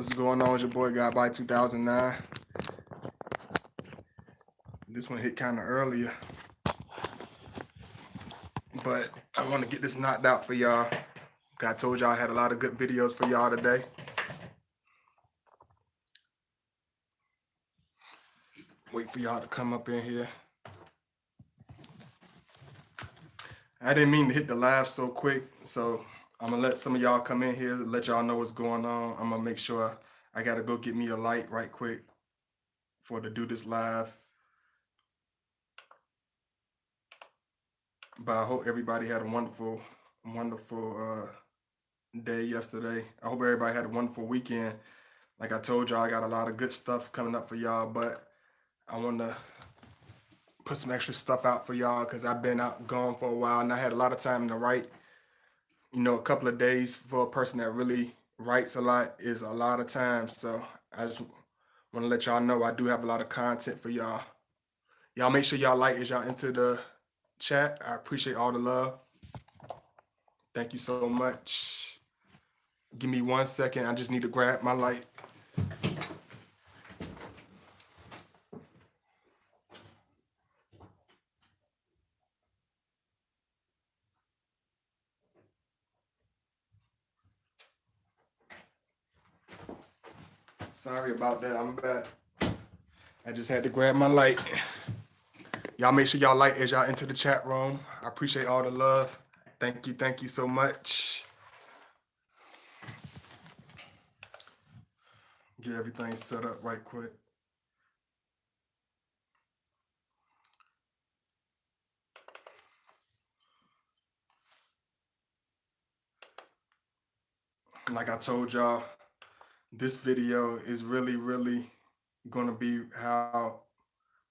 What's going on? It's your boy God by 2009. This one hit kind of earlier, but I want to get this knocked out for y'all. I told y'all I had a lot of good videos for y'all today. Wait for y'all to come up in here. I didn't mean to hit the live so quick, so I'm gonna let some of y'all come in here, let y'all know what's going on. I'm gonna make sure I gotta go get me a light right quick to do this live. But I hope everybody had a wonderful day yesterday. I hope everybody had a wonderful weekend. Like I told y'all, I got a lot of good stuff coming up for y'all, but I want to put some extra stuff out for y'all because I've been out gone for a while and I had a lot of time to write. You know, a couple of days for a person that really writes a lot is a lot of time. So I just want to let y'all know I do have a lot of content for y'all. Y'all make sure y'all like as y'all into the chat. I appreciate all the love. Thank you so much. Give me 1 second. I just need to grab my light. Sorry about that. I'm back. I just had to grab my light. Y'all make sure y'all like as y'all into the chat room. I appreciate all the love. Thank you so much. Get everything set up right quick. Like I told y'all, this video is really gonna be how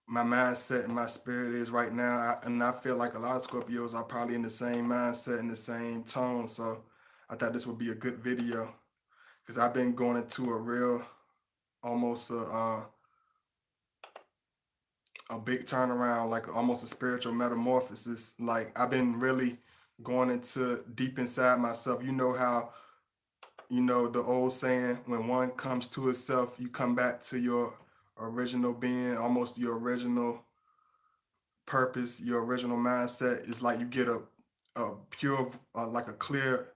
my mindset and my spirit is right now. And I feel like a lot of Scorpios are probably in the same mindset and the same tone. So I thought this would be a good video because I've been going into a real, almost a big turnaround, like almost a spiritual metamorphosis. Like I've been really going into deep inside myself. You know how, you know, the old saying, when one comes to itself, you come back to your original being, almost your original purpose, your original mindset. Is like you get a pure, like a clear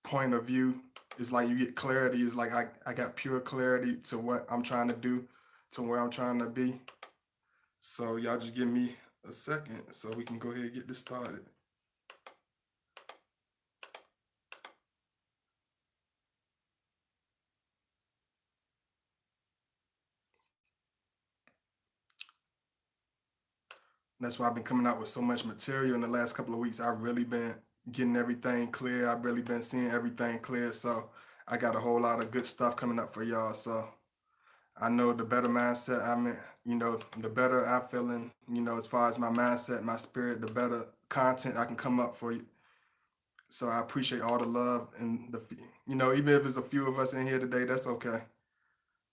point of view. It's like you get clarity. It's like I got pure clarity to what I'm trying to do, to where I'm trying to be. So y'all just give me a second so we can go ahead and get this started. That's why I've been coming out with so much material in the last couple of weeks. I've really been getting everything clear. I've really been seeing everything clear. So I got a whole lot of good stuff coming up for y'all. So I know the better mindset I'm in, you know, the better I'm feeling, you know, as far as my mindset, my spirit, the better content I can come up for you. So I appreciate all the love and you know, even if it's a few of us in here today, that's okay.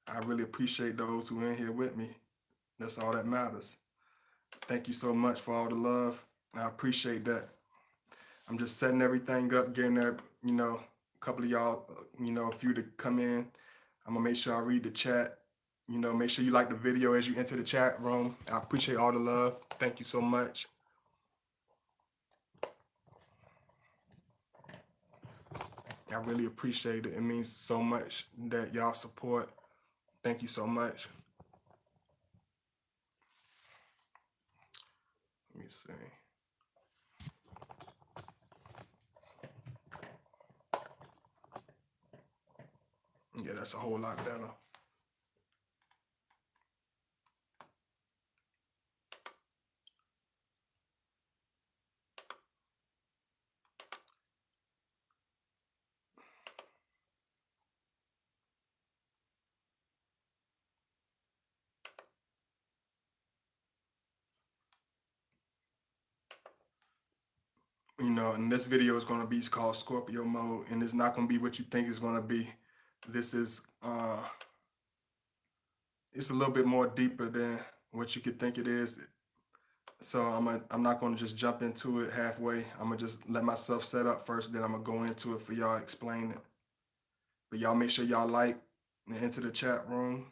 I really appreciate those who are in here with me. That's all that matters. Thank you so much for all the love. I appreciate that. I'm just setting everything up, getting there, you know, a couple of y'all, you know, a few to come in. I'm gonna make sure I read the chat. You know, make sure you like the video as you enter the chat room. I appreciate all the love. Thank you so much. I really appreciate it. It means so much that y'all support. Thank you so much. Let me see. Yeah, that's a whole lot better. You know, and this video is going to be called Scorpio mode, and it's not going to be what you think it's going to be. This is it's a little bit more deeper than what you could think it is. So I'm not going to just jump into it halfway. I'm going to just let myself set up first, then I'm going to go into it for y'all, explain it. But y'all make sure y'all like, and into the chat room.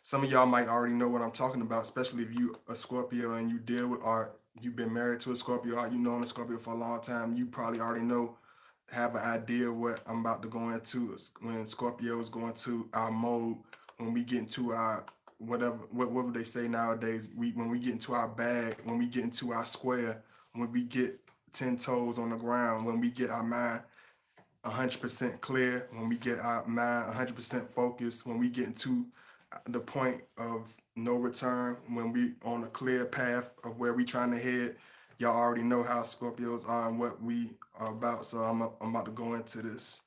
Some of y'all might already know what I'm talking about, especially if you a Scorpio and you deal with art. You've been married to a Scorpio, or you know a Scorpio for a long time. You probably already know, have an idea what I'm about to go into when Scorpio is going to our mode, when we get into our whatever, what would they say nowadays? When we get into our bag, when we get into our square, when we get 10 toes on the ground, when we get our mind 100% clear, when we get our mind 100% focused, when we get into the point of no return, when we on a clear path of where we trying to head. Y'all already know how Scorpios are and what we are about, so I'm about to go into this.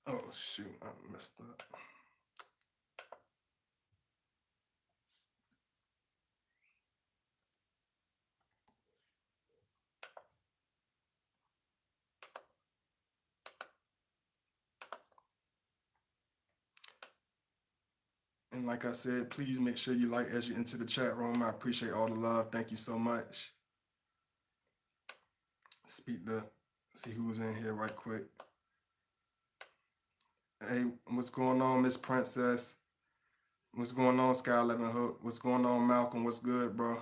Oh shoot, I messed up. And like I said, please make sure you like as you enter the chat room. I appreciate all the love. Thank you so much. Speak to see who's in here right quick. Hey, what's going on, Miss Princess? What's going on, Sky 11 Hook? What's going on, Malcolm? What's good, bro?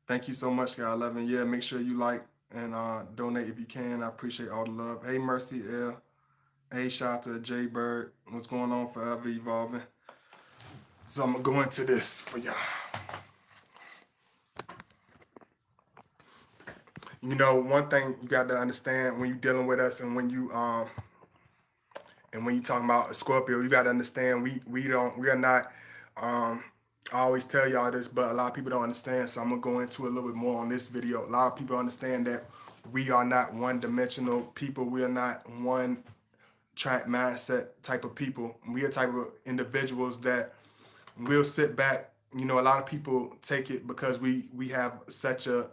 Thank you so much, Sky 11. Yeah, make sure you like and donate if you can. I appreciate all the love. Hey, Mercy L. Hey, Shata, J Bird. What's going on, Forever Evolving? So I'm gonna go into this for y'all. You know, one thing you got to understand when you're dealing with us, and when you talking about a Scorpio, you got to understand we are not. I always tell y'all this, but a lot of people don't understand. So I'm gonna go into a little bit more on this video. A lot of people understand that we are not one-dimensional people. We are not one track mindset type of people. We are type of individuals that will sit back. You know, a lot of people take it because we have such a,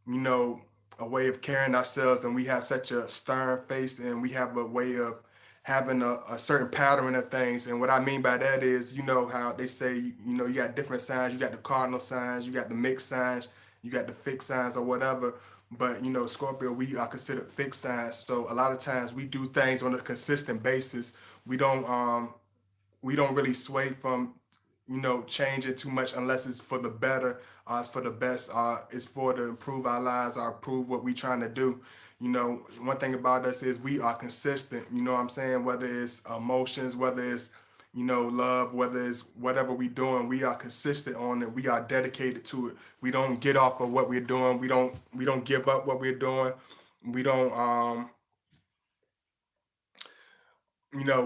you know, a way of carrying ourselves, and we have such a stern face, and we have a way of having a certain pattern of things. And what I mean by that is, you know how they say, you know, you got different signs. You got the cardinal signs, you got the mixed signs, you got the fixed signs or whatever. But you know, Scorpio, we are considered fixed signs. So a lot of times we do things on a consistent basis. We don't really sway from, you know, changing too much unless it's for the better, it's for the best, it's for to improve our lives or improve what we trying to do. You know, one thing about us is we are consistent. You know what I'm saying? Whether it's emotions, whether it's, you know, love, whether it's whatever we doing, we are consistent on it. We are dedicated to it. We don't get off of what we're doing. We don't give up what we're doing. We don't you know,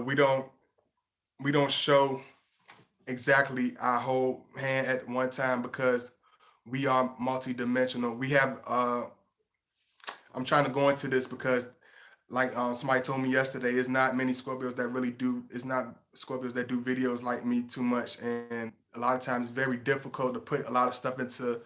we don't show exactly our whole hand at one time because we are multidimensional. We have I'm trying to go into this because like somebody told me yesterday, it's not many Scorpios that really do, it's not Scorpios that do videos like me too much. And a lot of times it's very difficult to put a lot of stuff into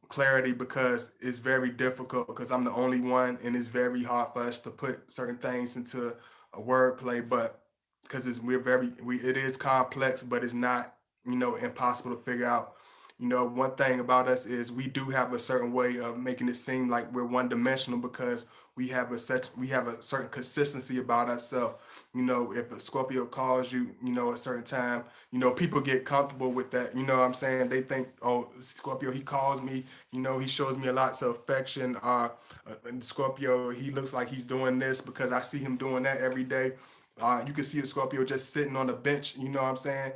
clarity because it's very difficult because I'm the only one, and it's very hard for us to put certain things into a wordplay. But because it is complex, but it's not, you know, impossible to figure out. You know, one thing about us is we do have a certain way of making it seem like we're one dimensional because we have a certain consistency about ourselves. You know, if a Scorpio calls you, you know, a certain time, you know, people get comfortable with that. You know what I'm saying? They think, oh, Scorpio, he calls me, you know, he shows me a lot of affection. Scorpio, he looks like he's doing this because I see him doing that every day. You can see a Scorpio just sitting on the bench, you know what I'm saying?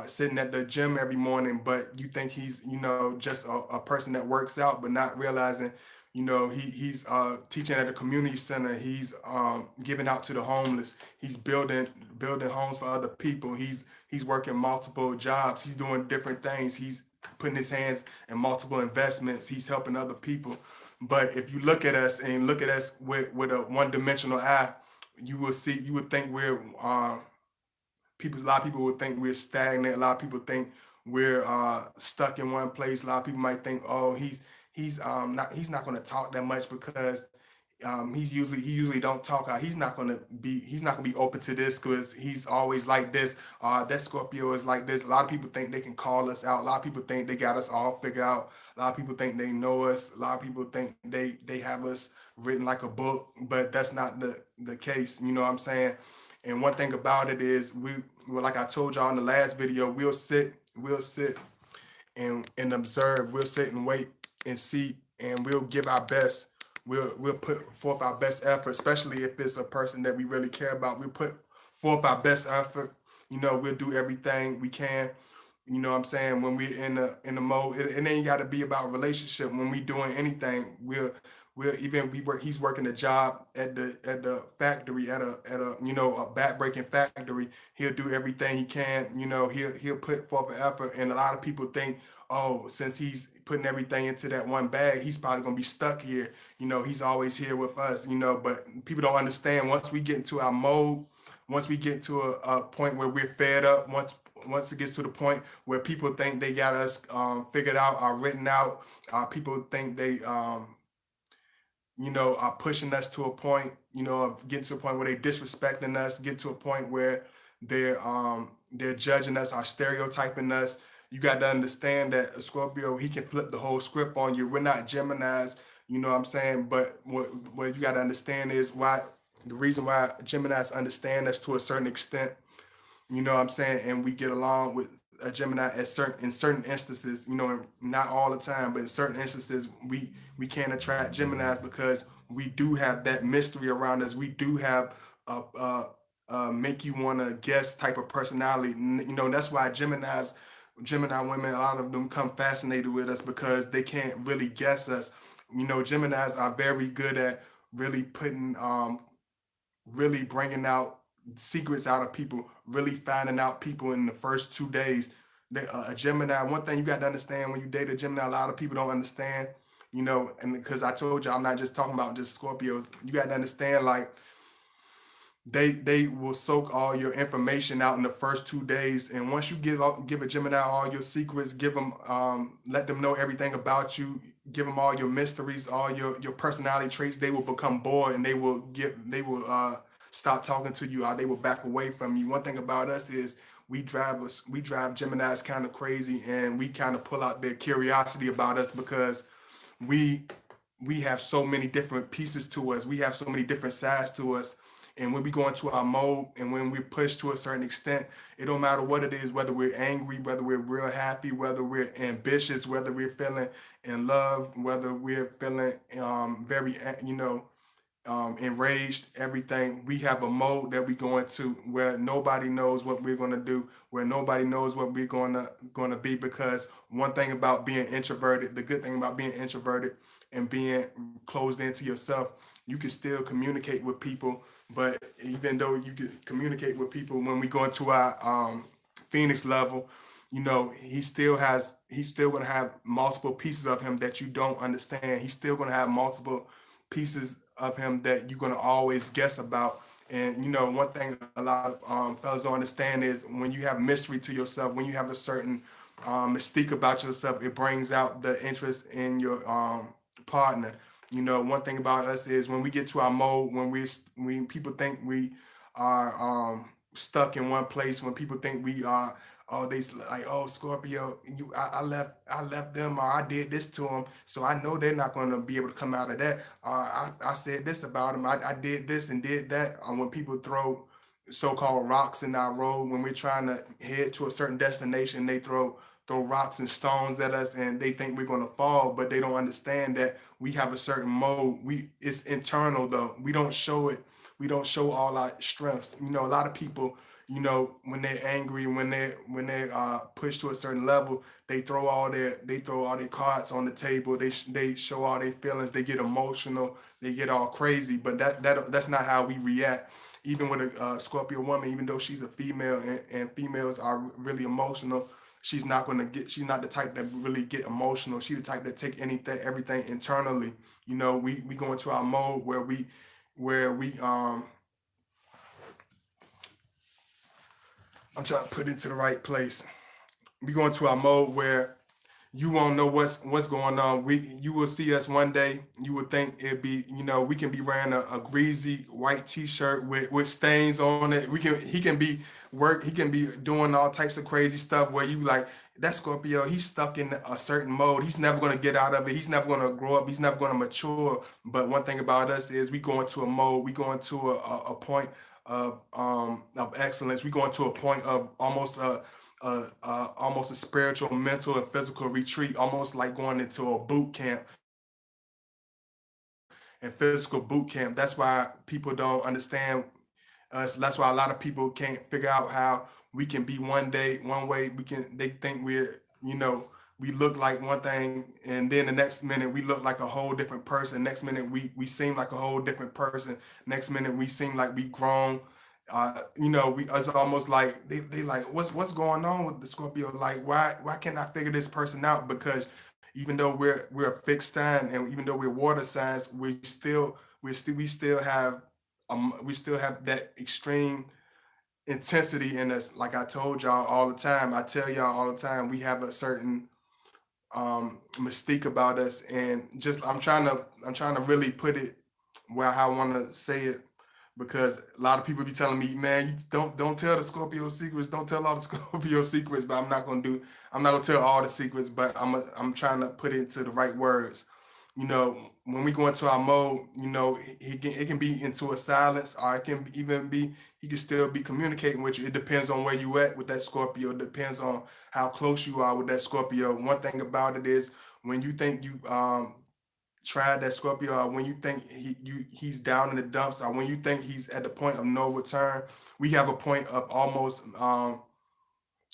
Sitting at the gym every morning, but you think he's, you know, just a person that works out, but not realizing, you know, he's teaching at a community center. He's giving out to the homeless. He's building homes for other people. He's working multiple jobs. He's doing different things. He's putting his hands in multiple investments. He's helping other people. But if you look at us and look at us with a one-dimensional eye, you would think we're a lot of people would think we're stagnant. A lot of people think we're stuck in one place. A lot of people might think, oh, he's not going to talk that much because He usually don't talk out. He's not gonna be open to this because he's always like this. That Scorpio is like this. A lot of people think they can call us out. A lot of people think they got us all figured out. A lot of people think they know us. A lot of people think they have us written like a book, but that's not the case. You know what I'm saying? And one thing about it is well, like I told y'all in the last video, we'll sit and observe. We'll sit and wait and see, and we'll give our best. We'll put forth our best effort, especially if it's a person that we really care about. We'll put forth our best effort. You know, we'll do everything we can. You know what I'm saying? When we're in the mode, it ain't got to be about relationship. When we doing anything, we'll even if we work. He's working a job at the factory at a a back breaking factory. He'll do everything he can. You know, he'll put forth an effort, and a lot of people think, oh, since he's putting everything into that one bag, he's probably gonna be stuck here. You know, he's always here with us. You know, but people don't understand. Once we get into our mode, once we get to a point where we're fed up, once it gets to the point where people think they got us figured out or written out, people think they are pushing us to a point, of getting to a point where they disrespecting us, get to a point where they're judging us or stereotyping us. You got to understand that a Scorpio, he can flip the whole script on you. We're not Geminis, you know what I'm saying? But what you got to understand is why the reason why Geminis understand us to a certain extent, you know what I'm saying, and we get along with a Gemini at certain instances, and not all the time, but in certain instances we can attract Geminis because we do have that mystery around us. We do have make you want to guess type of personality. That's why Gemini women, a lot of them come fascinated with us because they can't really guess us. Geminis are very good at really putting really bringing out secrets out of people, really finding out people in the first 2 days. A Gemini, one thing you got to understand when you date a Gemini, a lot of people don't understand, and because I told you I'm not just talking about just Scorpios, you got to understand, like, they will soak all your information out in the first 2 days, and once you give a Gemini all your secrets, give them let them know everything about you, give them all your mysteries, all your personality traits, they will become bored and they will stop talking to you, or they will back away from you. One thing about us is we drive Geminis kind of crazy, and we kind of pull out their curiosity about us because we we have so many different pieces to us. We have so many different sides to us. And when we go into our mode and when we push to a certain extent, it don't matter what it is, whether we're angry, whether we're real happy, whether we're ambitious, whether we're feeling in love, whether we're feeling very, enraged, everything. We have a mode that we go into where nobody knows what we're gonna do, where nobody knows what we're gonna be. Because one thing about being introverted, the good thing about being introverted and being closed into yourself, you can still communicate with people. But even though you can communicate with people, when we go into our Phoenix level, he's still gonna have multiple pieces of him that you don't understand. He's still gonna have multiple pieces of him that you're gonna always guess about. And one thing a lot of fellas don't understand is when you have mystery to yourself, when you have a certain mystique about yourself, it brings out the interest in your partner. One thing about us is when we get to our mode, when people think we are stuck in one place, when people think we are, oh, like, oh, Scorpio, I left them, or I did this to them, so I know they're not going to be able to come out of that. I said this about them, I did this and did that. When people throw so-called rocks in our road, when we're trying to head to a certain destination, they throw rocks and stones at us, and they think we're going to fall, but they don't understand that we have a certain mode. It's internal, though. We don't show it. We don't show all our strengths. A lot of people, when they're angry, when they pushed to a certain level, they throw all their cards on the table. They show all their feelings. They get emotional. They get all crazy. But that's not how we react. Even with a Scorpio woman, even though she's a female, and females are really emotional, she's not the type that really get emotional. She's the type that take everything internally. We go into our mode where we I'm trying to put it to the right place. We go into our mode where you won't know what's going on. You will see us one day. You would think it'd be, we can be wearing a greasy white T-shirt with stains on it. He can be he can be doing all types of crazy stuff where you like that Scorpio. He's stuck in a certain mode. He's never gonna get out of it. He's never gonna grow up. He's never gonna mature. But one thing about us is we go into a mode. We go into a point of excellence. We go into a point of almost a spiritual, mental, and physical retreat, almost like going into a boot camp and physical boot camp. That's why people don't understand us. That's why a lot of people can't figure out how we can be one day one way. They think we look like one thing, and then the next minute we look like a whole different person. Next minute we seem like a whole different person. Next minute we seem like we grown. We it's almost like they like what's going on with the Scorpio? Like why can't I figure this person out? Because even though we're a fixed sign, and even though we're water signs, we still have that extreme intensity in us. Like I told y'all all the time, I tell y'all all the time, we have a certain mystique about us, and just I'm trying to really put it where how I want to say it, because a lot of people be telling me, man, you don't tell the Scorpio secrets, don't tell all the Scorpio secrets, but I'm not gonna tell all the secrets, but I'm trying to put it into the right words. When we go into our mode, it can be into a silence, or it can even be he can still be communicating with you. It depends on where you at with that Scorpio. It depends on how close you are with that Scorpio. One thing about it is when you think you tried that Scorpio, or when you think he's down in the dumps, or when you think he's at the point of no return, we have a point of almost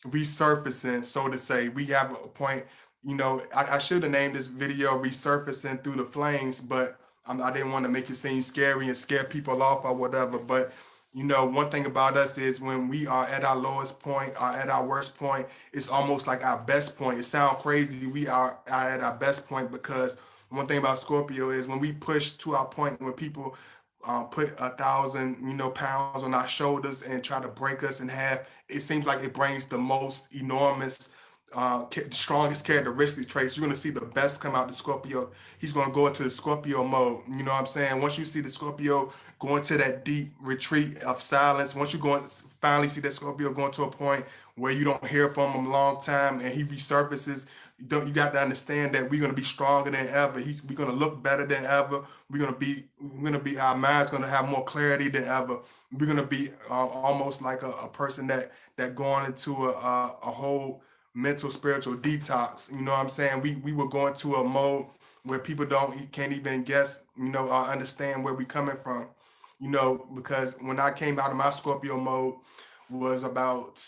resurfacing, so to say. We have a point. I should have named this video "Resurfacing Through the Flames," but I didn't want to make it seem scary and scare people off or whatever. But one thing about us is when we are at our lowest point or at our worst point, it's almost like our best point. It sounds crazy. We are at our best point because one thing about Scorpio is when we push to our point, when people put 1,000 pounds on our shoulders and try to break us in half, it seems like it brings the most enormous strongest characteristic traits. You're going to see the best come out the Scorpio. He's going to go into the Scorpio mode. You know what I'm saying? Once you see the Scorpio go into that deep retreat of silence, once you finally see that Scorpio going to a point where you don't hear from him a long time and he resurfaces, you got to understand that we're going to be stronger than ever. We're going to look better than ever. We're going to be our mind's going to have more clarity than ever. We're going to be almost like a person that going into a whole mental spiritual detox. You know what I'm saying? We were going to a mode where people don't can't even guess, or understand where we coming from. Because when I came out of my Scorpio mode was about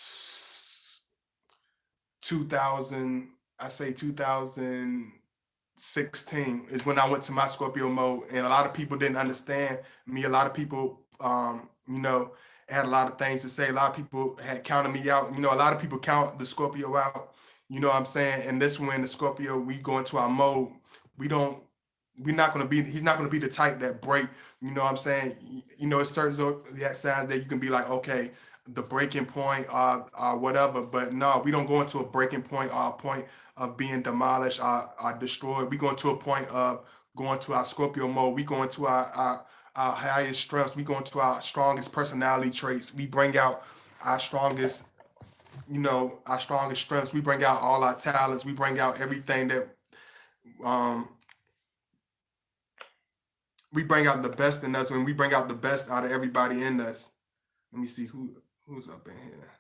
2000, I say 2016 is when I went to my Scorpio mode, and a lot of people didn't understand me. A lot of people, had a lot of things to say. A lot of people had counted me out. A lot of people count the Scorpio out. You know what I'm saying? And this when the Scorpio we go into our mode, we don't we're not gonna be he's not gonna be the type that break, what I'm saying? It's certain zodiac signs that you can be like, okay, the breaking point or whatever, but no, we don't go into a breaking point or a point of being demolished or destroyed. We go into a point of going to our Scorpio mode. We go into our highest strengths. We go into our strongest personality traits. We bring out our strongest our strongest strengths. We bring out all our talents. We bring out everything that um, we bring out the best in us when we bring out the best out of everybody in us. Let me see who's up in here.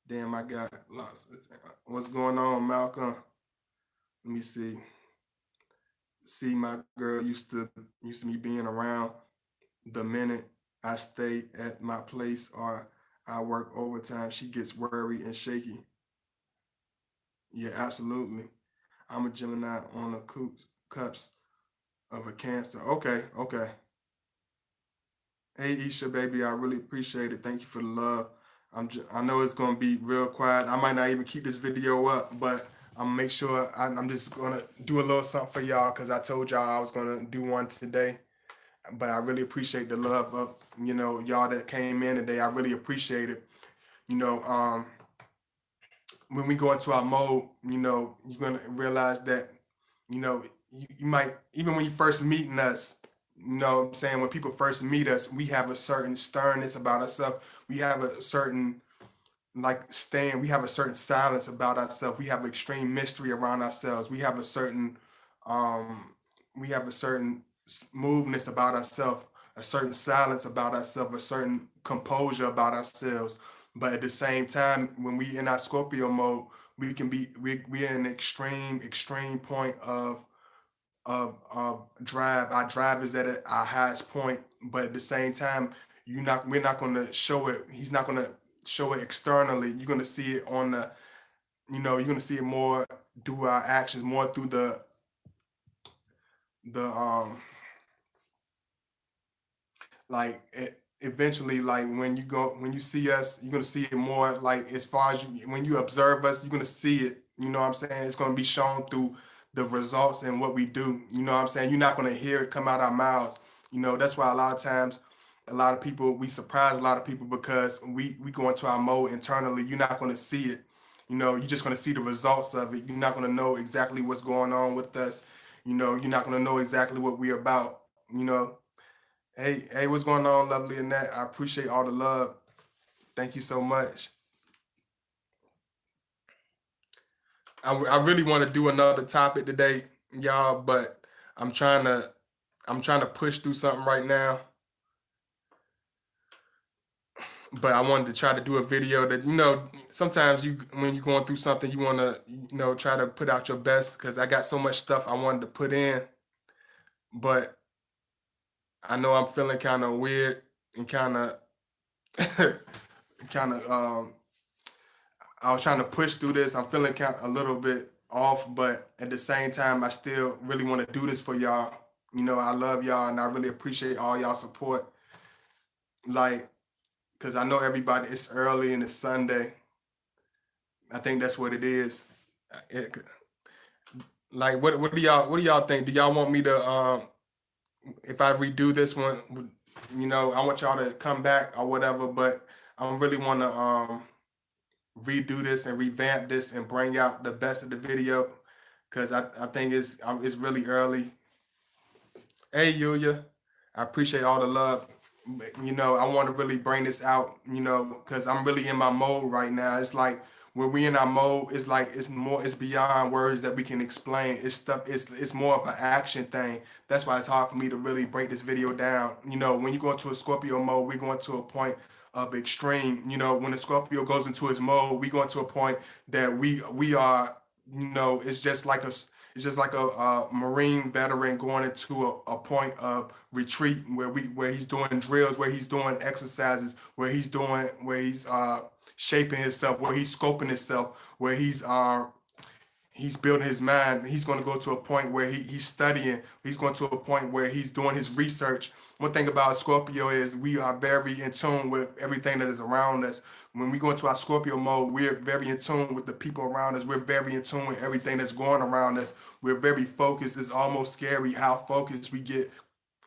Damn, I got lost. What's going on, Malcolm? Let me see. See, my girl used to me being around the minute I stay at my place or I work overtime. She gets worried and shaky. Yeah, absolutely. I'm a Gemini on the cups of a Cancer. Okay, okay. Hey, Isha, baby, I really appreciate it. Thank you for the love. I know it's gonna be real quiet. I might not even keep this video up, but I'm gonna make sure I'm just gonna do a little something for y'all because I told y'all I was gonna do one today. But I really appreciate the love of y'all that came in today. I really appreciate it. You know, um, when we go into our mode, you're gonna realize that, you might, even when you first meeting us, what I'm saying, when people first meet us, we have a certain sternness about ourselves. We have a certain, we have a certain silence about ourselves. We have extreme mystery around ourselves. Um we have a certain smoothness about ourselves, a certain silence about ourselves, a certain composure about ourselves. But at the same time, when we in our Scorpio mode, we're in an extreme point of drive. Our drive is at our highest point, but at the same time, we're not going to show it. He's not going to show it externally. You're going to see it on the, you're going to see it more through our actions, more through the eventually, like when you see us, you're gonna see it more, like as far as when you observe us, you're gonna see it. You know what I'm saying? It's gonna be shown through the results and what we do. You know what I'm saying? You're not gonna hear it come out our mouths. That's why a lot of times, a lot of people, we surprise a lot of people because we go into our mode internally. You're not gonna see it. You're just gonna see the results of it. You're not gonna know exactly what's going on with us. You're not gonna know exactly what we're about. You know, hey, what's going on, lovely Annette? I appreciate all the love. Thank you so much. I really want to do another topic today, y'all, but I'm trying to I'm trying to push through something right now. But I wanted to try to do a video that, sometimes when you're going through something, you want to, try to put out your best, because I got so much stuff I wanted to put in, but I know I'm feeling kind of weird and kind of kind of I was trying to push through this. I'm feeling kind of a little bit off, but at the same time, I still really want to do this for y'all. I love y'all and I really appreciate all y'all support. Like, because I know everybody, it's early and it's Sunday. I think that's what it is. It, like, what do y'all think? Do y'all want me to, if I redo this one, I want y'all to come back or whatever, but I really want to redo this and revamp this and bring out the best of the video, because I think it's really early. Hey, Yulia, I appreciate all the love. I want to really bring this out, because I'm really in my mode right now. It's like when we in our mode, it's like it's beyond words that we can explain. It's stuff. It's more of an action thing. That's why it's hard for me to really break this video down. When you go into a Scorpio mode, we're going to a point of extreme. When the Scorpio goes into his mode, we go into a point that we are. It's just like a Marine veteran going into a point of retreat where he's doing drills, where he's doing exercises, where he's shaping himself, where he's scoping himself, where he's building his mind. He's going to go to a point where he's studying. He's going to a point where he's doing his research. One thing about Scorpio is we are very in tune with everything that is around us. When we go into our Scorpio mode, we're very in tune with the people around us. We're very in tune with everything that's going around us. We're very focused. It's almost scary how focused we get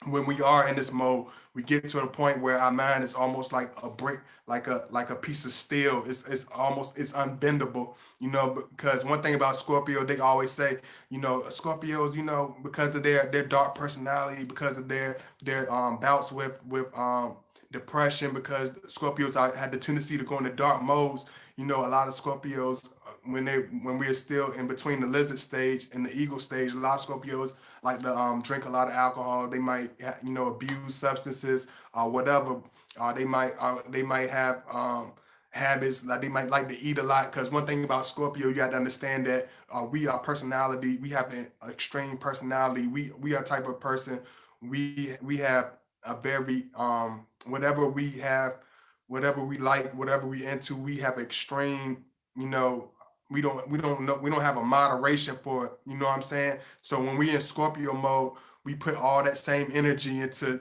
when we are in this mode. We get to a point where our mind is almost like a brick, like a piece of steel. It's unbendable, because one thing about Scorpio, they always say, Scorpios, because of their dark personality, because of their bouts with depression, because Scorpios had the tendency to go into dark modes. A lot of Scorpios, when we're still in between the lizard stage and the eagle stage, a lot of Scorpios like to drink a lot of alcohol. They might abuse substances or whatever. They might have habits, like they might like to eat a lot. Because one thing about Scorpio, you got to understand that we are personality. We have an extreme personality. We are type of person. We have a very whatever we have, whatever we like, whatever we into. We have extreme. You know, we don't have a moderation for it. You know what I'm saying? So when we in Scorpio mode, we put all that same energy into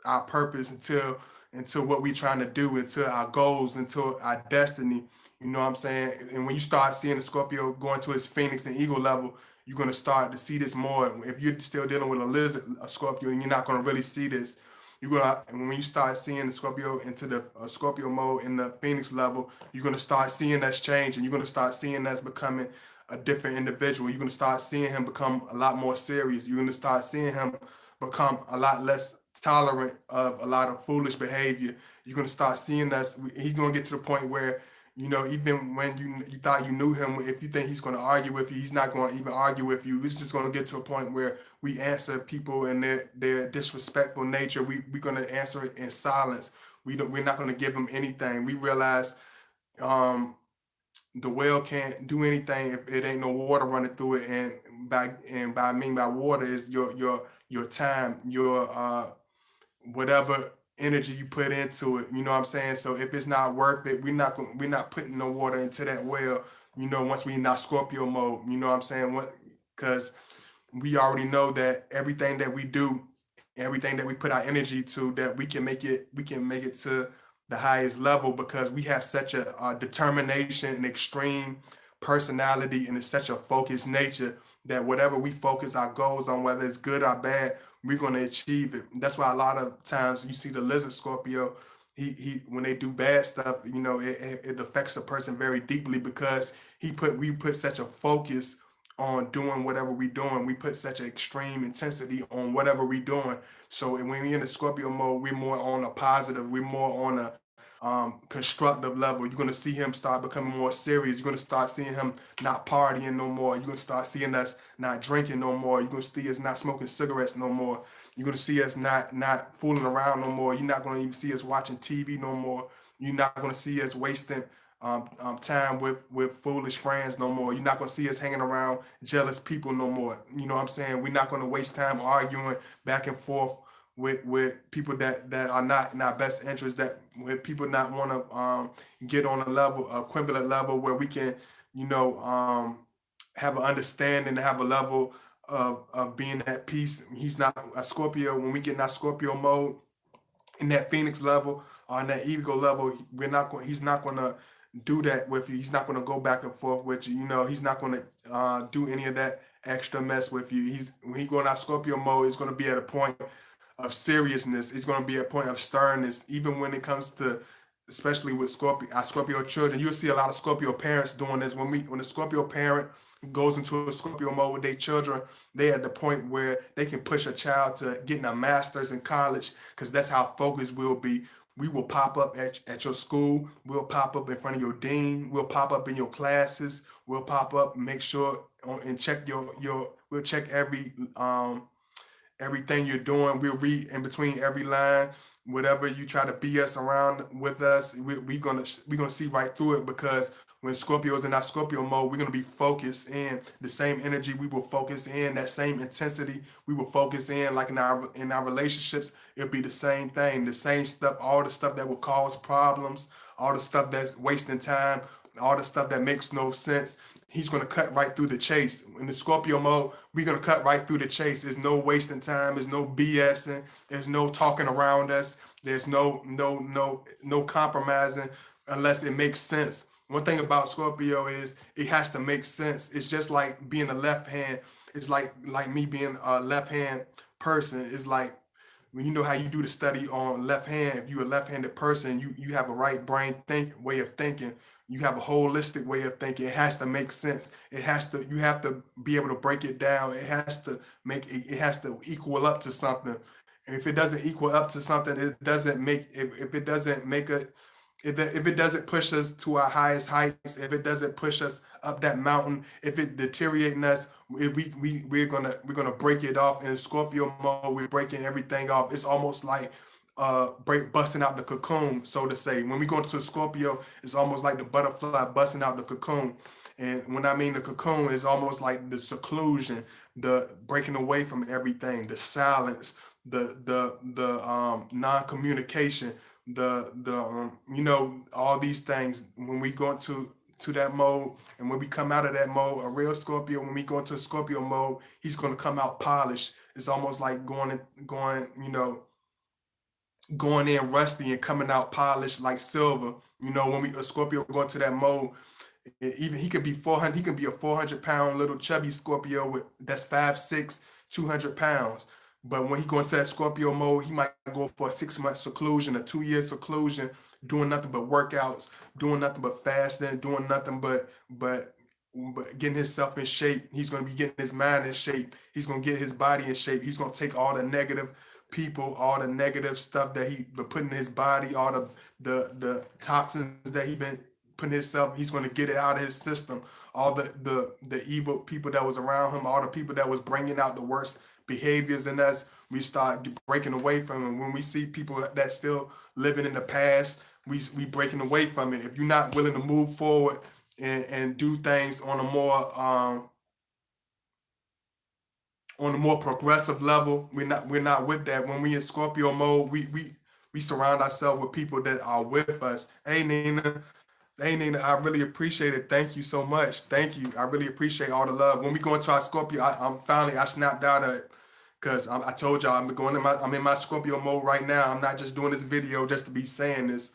our purpose, into what we trying to do, into our goals, into our destiny. You know what I'm saying? And when you start seeing the Scorpio going to his Phoenix and Eagle level, you're gonna start to see this more. If you're still dealing with a lizard, a Scorpio, and you're not gonna really see this. You're gonna when you start seeing the Scorpio into the Scorpio mode in the Phoenix level, you're gonna start seeing us change, and you're gonna start seeing us becoming a different individual. You're gonna start seeing him become a lot more serious. You're gonna start seeing him become a lot less tolerant of a lot of foolish behavior. You're gonna start seeing us. He's gonna get to the point where, even when you thought you knew him, if you think he's going to argue with you, he's not going to even argue with you. It's just going to get to a point where we answer people in their disrespectful nature. We're going to answer it in silence. We're not going to give them anything. We realize um, the well can't do anything if it ain't no water running through it. And by I mean by water is your time, your whatever energy you put into it. You know what I'm saying? So if it's not worth it, we're not putting no water into that well. Once we not Scorpio mode. You know what I'm saying? Because we already know that everything that we do, everything that we put our energy to, that we can make it to the highest level because we have such a determination and extreme personality, and it's such a focused nature that whatever we focus our goals on, whether it's good or bad, we're going to achieve it. That's why a lot of times you see the lizard Scorpio. He when they do bad stuff, it affects a person very deeply because we put such a focus on doing whatever we're doing. We put such an extreme intensity on whatever we're doing. So when we're in the Scorpio mode, we're more on a positive. We're more on a constructive level. You're gonna see him start becoming more serious. You're gonna start seeing him not partying no more. You're gonna start seeing us not drinking no more. You're gonna see us not smoking cigarettes no more. You're gonna see us not fooling around no more. You're not gonna even see us watching TV no more. You're not gonna see us wasting time with foolish friends no more. You're not gonna see us hanging around jealous people no more. You know what I'm saying? We're not gonna waste time arguing back and forth with people that are not in our best interest. That with people not want to get on a level, equivalent level where we can, you know, have an understanding, have a level of being at peace. He's not a Scorpio. When we get in that Scorpio mode, in that Phoenix level or in that ego level, we're not going. He's not going to do that with you. He's not going to go back and forth with you. He's not going to do any of that extra mess with you. He's when he go in that Scorpio mode, it's going to be at a point of seriousness. It's going to be a point of sternness, even when it comes to, especially with our Scorpio children. You'll see a lot of Scorpio parents doing this. When a Scorpio parent goes into a Scorpio mode with their children, they at the point where they can push a child to getting a master's in college because that's how focused we'll be. We will pop up at your school. We'll pop up in front of your dean. We'll pop up in your classes. We'll pop up, make sure and check your. We'll check everything you're doing. We'll read in between every line. Whatever you try to BS around with us, we gonna see right through it because when Scorpio's in our Scorpio mode, we're gonna be focused in the same energy. We will focus in that same intensity. We will focus in like in our relationships. It'll be the same thing, the same stuff, all the stuff that will cause problems, all the stuff that's wasting time, all the stuff that makes no sense. He's gonna cut right through the chase. In the Scorpio mode, we're gonna cut right through the chase. There's no wasting time. There's no BSing. There's no talking around us. There's no compromising unless it makes sense. One thing about Scorpio is it has to make sense. It's just like being a left hand. It's like me being a left hand person. It's like when you know how you do the study on left hand. If you're a left-handed person, you have a right brain way of thinking. You have a holistic way of thinking. It has to make sense. You have to be able to break it down. It has to equal up to something. And if it doesn't equal up to something, it doesn't make if it doesn't make a if it doesn't push us to our highest heights, if it doesn't push us up that mountain, if it deteriorating us, we're gonna break it off. In Scorpio mode, we're breaking everything off. It's almost like busting out the cocoon, so to say. When we go into Scorpio, it's almost like the butterfly busting out the cocoon. And when I mean the cocoon, it's almost like the seclusion, the breaking away from everything, the silence, the non-communication, all these things. When we go into that mode, and when we come out of that mode, a real Scorpio, when we go into Scorpio mode, he's going to come out polished. It's almost like going in rusty and coming out polished like silver. When a Scorpio go into that mode, even he could be 400. He can be a 400-pound little chubby Scorpio that's 5'6", 200 pounds. But when he go into that Scorpio mode, he might go for a 6 month seclusion, a 2 year seclusion, doing nothing but workouts, doing nothing but fasting, doing nothing but getting himself in shape. He's gonna be getting his mind in shape. He's gonna get his body in shape. He's gonna take all the negative people, all the negative stuff that he been putting in his body, all the toxins that he been putting himself. He's gonna get it out of his system. All the evil people that was around him, all the people that was bringing out the worst behaviors in us, we start breaking away from them. When we see people that still living in the past, we breaking away from it. If you're not willing to move forward and do things on a more progressive level, we're not with that. When we in Scorpio mode, we surround ourselves with people that are with us. Hey Nina, I really appreciate it. Thank you so much. Thank you. I really appreciate all the love. When we go into our Scorpio, I snapped out of it because I told y'all I'm in my Scorpio mode right now. I'm not just doing this video just to be saying this.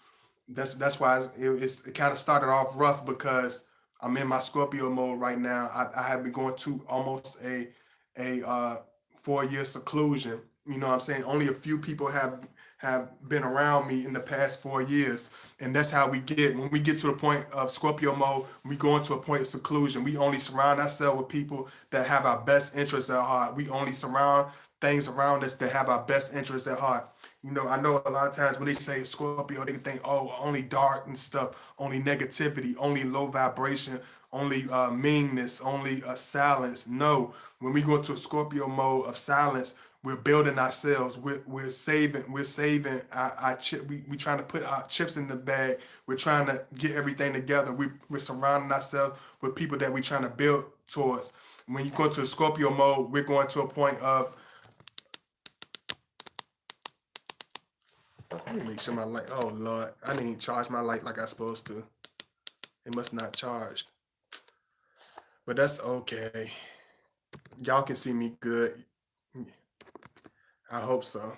That's why it kind of started off rough because I'm in my Scorpio mode right now. I have been going to almost a 4 year seclusion. You know what I'm saying? Only a few people have been around me in the past 4 years. And that's how we get. When we get to the point of Scorpio mode, we go into a point of seclusion. We only surround ourselves with people that have our best interests at heart. We only surround things around us that have our best interests at heart. I know a lot of times when they say Scorpio, they think, oh, only dark and stuff, only negativity, only low vibration, only meanness, only silence. No, when we go into a Scorpio mode of silence, we're building ourselves. We're saving our chip. We trying to put our chips in the bag. We're trying to get everything together. We're surrounding ourselves with people that we're trying to build towards. When you go to a Scorpio mode, we're going to a point of, let me make sure my light. Oh Lord, I didn't charge my light like I supposed to. It must not charged, but that's okay. Y'all can see me good. I hope so.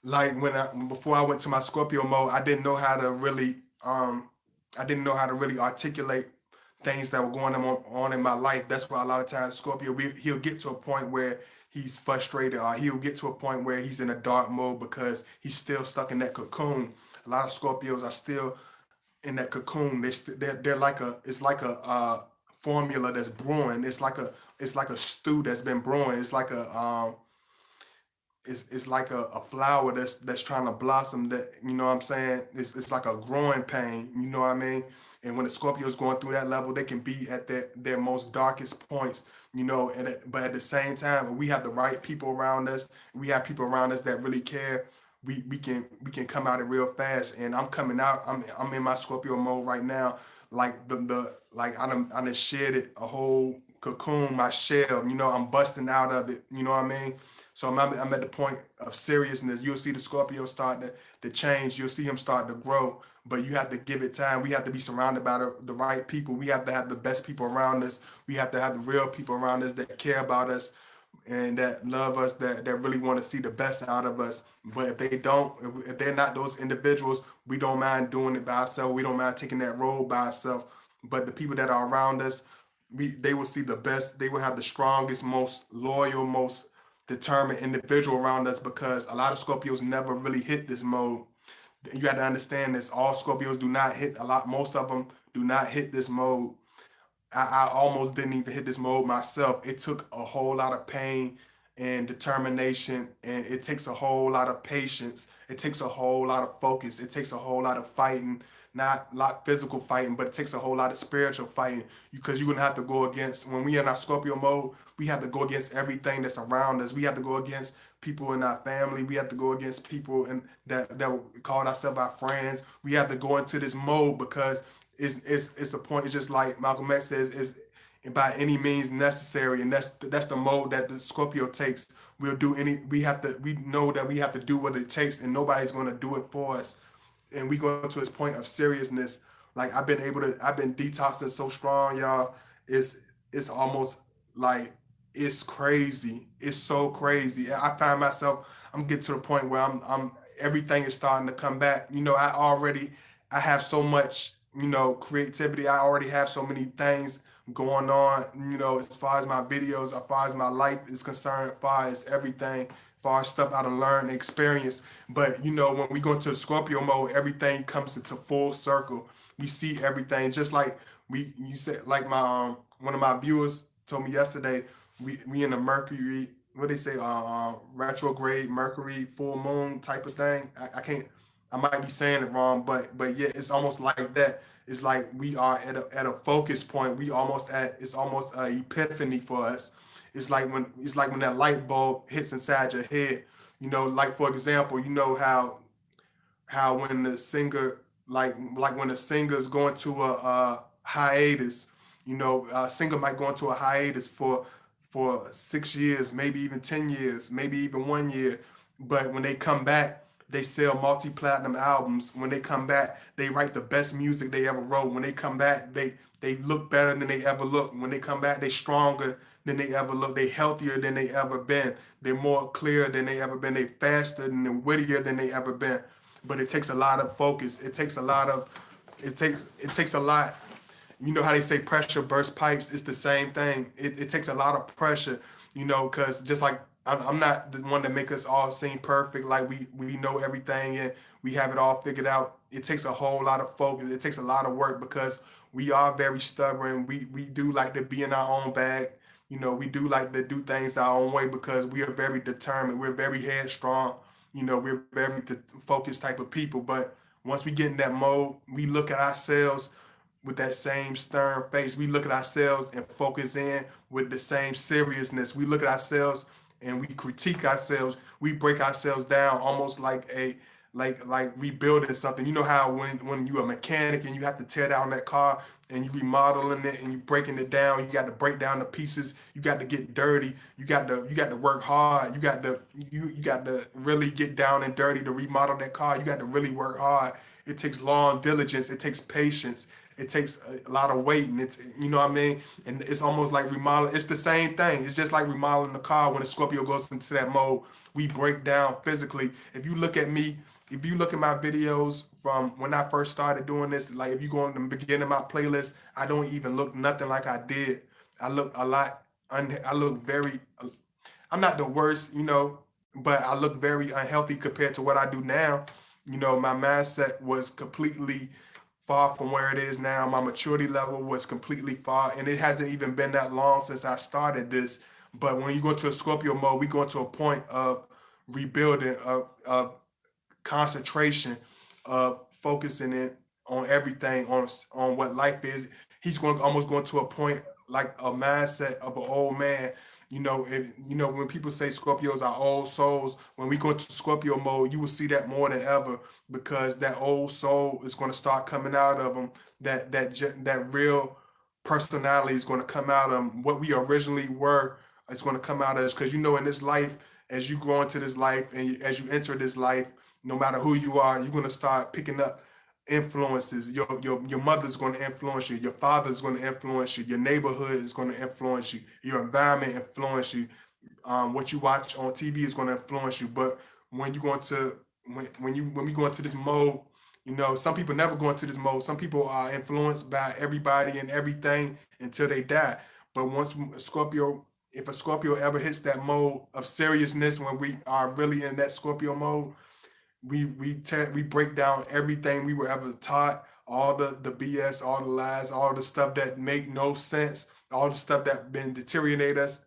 Like before I went to my Scorpio mode, I didn't know how to really articulate things that were going on in my life. That's why a lot of times Scorpio, he'll get to a point where he's frustrated, or he'll get to a point where he's in a dark mode because he's still stuck in that cocoon. A lot of Scorpios are still in that cocoon. They're like it's like a formula that's brewing. It's like a stew that's been brewing. It's like a flower that's trying to blossom. That, you know what I'm saying, it's like a growing pain. You know what I mean? And when the Scorpio is going through that level, they can be at their most darkest points. But at the same time, we have the right people around us. We have people around us that really care. We can come out it real fast. And I'm coming out. I'm in my Scorpio mode right now. Like like I done shed it, a whole cocoon, my shell. I'm busting out of it. You know what I mean? So I'm at the point of seriousness. You'll see the Scorpio start to change. You'll see him start to grow. But you have to give it time. We have to be surrounded by the right people. We have to have the best people around us. We have to have the real people around us that care about us and that love us, that really want to see the best out of us. But if they don't, if they're not those individuals, we don't mind doing it by ourselves. We don't mind taking that road by ourselves. But the people that are around us, they will see the best. They will have the strongest, most loyal, most determined individual around us, because a lot of Scorpios never really hit this mode. You got to understand this. All Scorpios do not hit a lot. Most of them do not hit this mode. I almost didn't even hit this mode myself. It took a whole lot of pain and determination, and it takes a whole lot of patience. It takes a whole lot of focus. It takes a whole lot of fighting, not a lot physical fighting, but it takes a whole lot of spiritual fighting, because you're gonna have to go against, when we in our Scorpio mode, we have to go against everything that's around us. We have to go against people in our family. We have to go against people that called ourselves our friends. We have to go into this mode because it's the point. It's just like Malcolm X says, is by any means necessary, and that's the mode that the Scorpio takes. We'll do any. We know that we have to do what it takes, and nobody's going to do it for us. And we go to this point of seriousness. Like I've been detoxing so strong, y'all. It's almost like it's crazy. It's so crazy. I find myself, I'm getting to the point where I'm everything is starting to come back. I have so much. creativity. I already have so many things going on, as far as my videos, as far as my life is concerned, as far as everything, as far as stuff I done learned and experience. But when we go into Scorpio mode, everything comes into full circle. We see everything, just like you said, like my one of my viewers told me yesterday. We in the Mercury, what they say, retrograde Mercury full moon type of thing. I can't. I might be saying it wrong, but yeah, it's almost like that. It's like we are at a focus point. We almost at it's almost a epiphany for us. It's like when that light bulb hits inside your head. Like for example, how when the singer like when a singer's going to a hiatus, a singer might go into a hiatus for 6 years, maybe even 10 years, maybe even 1 year, but when they come back, they sell multi-platinum albums. When they come back, they write the best music they ever wrote. When they come back, they look better than they ever looked. When they come back, they stronger than they ever look. They healthier than they ever been. They're more clear than they ever been. They faster and they're wittier than they ever been. But it takes a lot of focus. It takes a lot. You know how they say pressure bursts pipes? It's the same thing. It takes a lot of pressure, because just like I'm not the one that make us all seem perfect, like we know everything and we have it all figured out. It takes a whole lot of focus. It takes a lot of work because we are very stubborn. We do like to be in our own bag. We do like to do things our own way because we are very determined. We're very headstrong. We're very focused type of people. But once we get in that mode, we look at ourselves with that same stern face. We look at ourselves and focus in with the same seriousness. We look at ourselves and we critique ourselves. We break ourselves down almost like rebuilding something. You know how when you're a mechanic and you have to tear down that car and you remodeling it and you breaking it down, you got to break down the pieces. You got to get dirty. You got to work hard. You got to really get down and dirty to remodel that car. You got to really work hard. It takes long diligence. It takes patience. It takes a lot of weight, and it's what I mean. And it's almost like remodeling. It's the same thing. It's just like remodeling the car. When a Scorpio goes into that mode, we break down physically. If you look at me, if you look at my videos from when I first started doing this, like if you go in the beginning of my playlist, I don't even look nothing like I did. I look a lot. I look very. I'm not the worst, but I look very unhealthy compared to what I do now. My mindset was completely far from where it is now. My maturity level was completely far, and it hasn't even been that long since I started this. But when you go to a Scorpio mode, we go into a point of rebuilding, of concentration, of focusing it on everything, on what life is. He's going almost going to a point like a mindset of an old man. If when people say Scorpios are old souls, when we go into Scorpio mode, you will see that more than ever because that old soul is going to start coming out of them. That real personality is going to come out of them. What we originally were is going to come out of us because in this life, as you grow into this life and as you enter this life, no matter who you are, you're going to start picking up influences. Your mother's going to influence you. Your father's going to influence you. Your neighborhood is going to influence you. Your environment influence you. What you watch on TV is going to influence you. But when you go into when we go into this mode, some people never go into this mode. Some people are influenced by everybody and everything until they die. But once Scorpio, if a Scorpio ever hits that mode of seriousness, when we are really in that Scorpio mode, we break down everything we were ever taught, all the BS, all the lies, all the stuff that make no sense, all the stuff that been deteriorate us,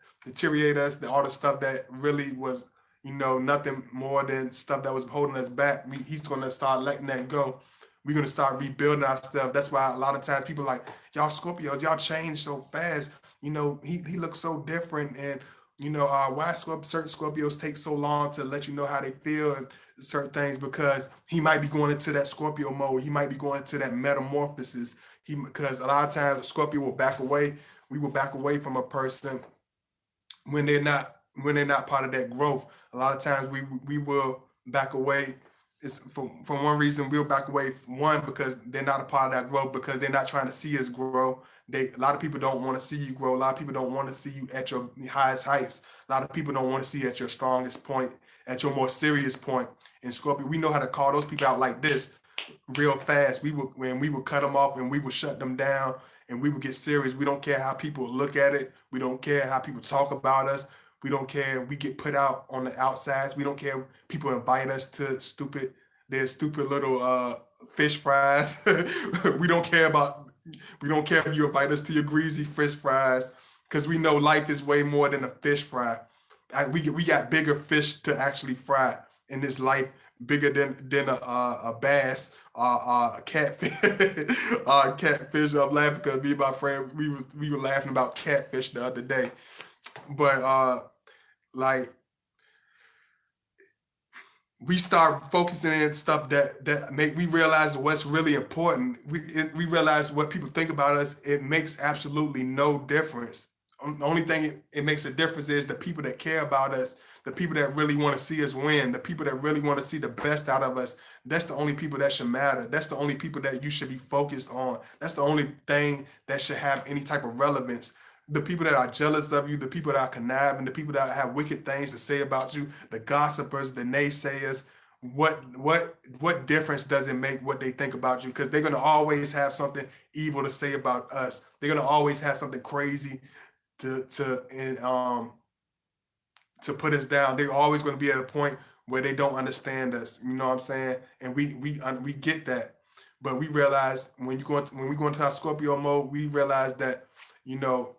all the stuff that really was nothing more than stuff that was holding us back. He's gonna start letting that go. We're gonna start rebuilding our stuff. That's why a lot of times people like y'all Scorpios, y'all change so fast. He looks so different, and why certain Scorpios take so long to let you know how they feel and certain things because he might be going into that Scorpio mode. He might be going into that metamorphosis. Because a lot of times Scorpio will back away. We will back away from a person when they're not part of that growth. A lot of times we will back away. It's from one reason we'll back away from one because they're not a part of that growth because they're not trying to see us grow. A lot of people don't want to see you grow. A lot of people don't want to see you at your highest heights. A lot of people don't want to see you at your strongest point, at your more serious point. In Scorpio, we know how to call those people out like this. real fast. We would cut them off and we would shut them down and we would get serious. We don't care how people look at it. We don't care how people talk about us. We don't care if we get put out on the outsides. We don't care if people invite us to their stupid little fish fries. we don't care about we don't care if you invite us to your greasy fish fries because we know life is way more than a fish fry. We got bigger fish to actually fry in this life, bigger than a bass, a catfish, catfish. I'm laughing because me and my friend we were laughing about catfish the other day, but like we start focusing in stuff that make we realize what's really important. We realize what people think about us. It makes absolutely no difference. The only thing it makes a difference is the people that care about us, the people that really want to see us win, the people that really want to see the best out of us. That's the only people that should matter. That's the only people that you should be focused on. That's the only thing that should have any type of relevance. The people that are jealous of you, the people that are conniving, the people that have wicked things to say about you, the gossipers, the naysayers, what difference does it make what they think about you? Because they're gonna always have something evil to say about us. They're gonna always have something crazy to to put us down. They're always gonna be at a point where they don't understand us. You know what I'm saying? And we get that, but we realize when we go into our Scorpio mode, we realize that you know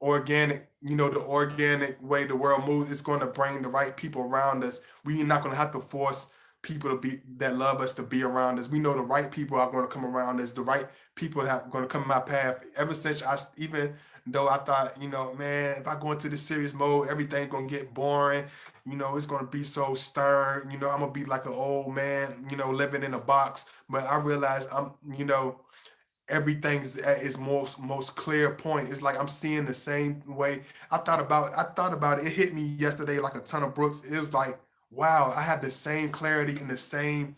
the organic way the world moves is going to bring the right people around us. We're not going to have to force people to be that love us to be around us. We know the right people are going to come around us. The right people are going to come in my path. Ever since even though I thought, man, if I go into this serious mode, everything's going to get boring. It's going to be so stern. I'm going to be like an old man, living in a box. But I realized everything is most clear point. It's like I'm seeing the same way. I thought about it. It hit me yesterday like a ton of bricks. It was like, wow, I had the same clarity and the same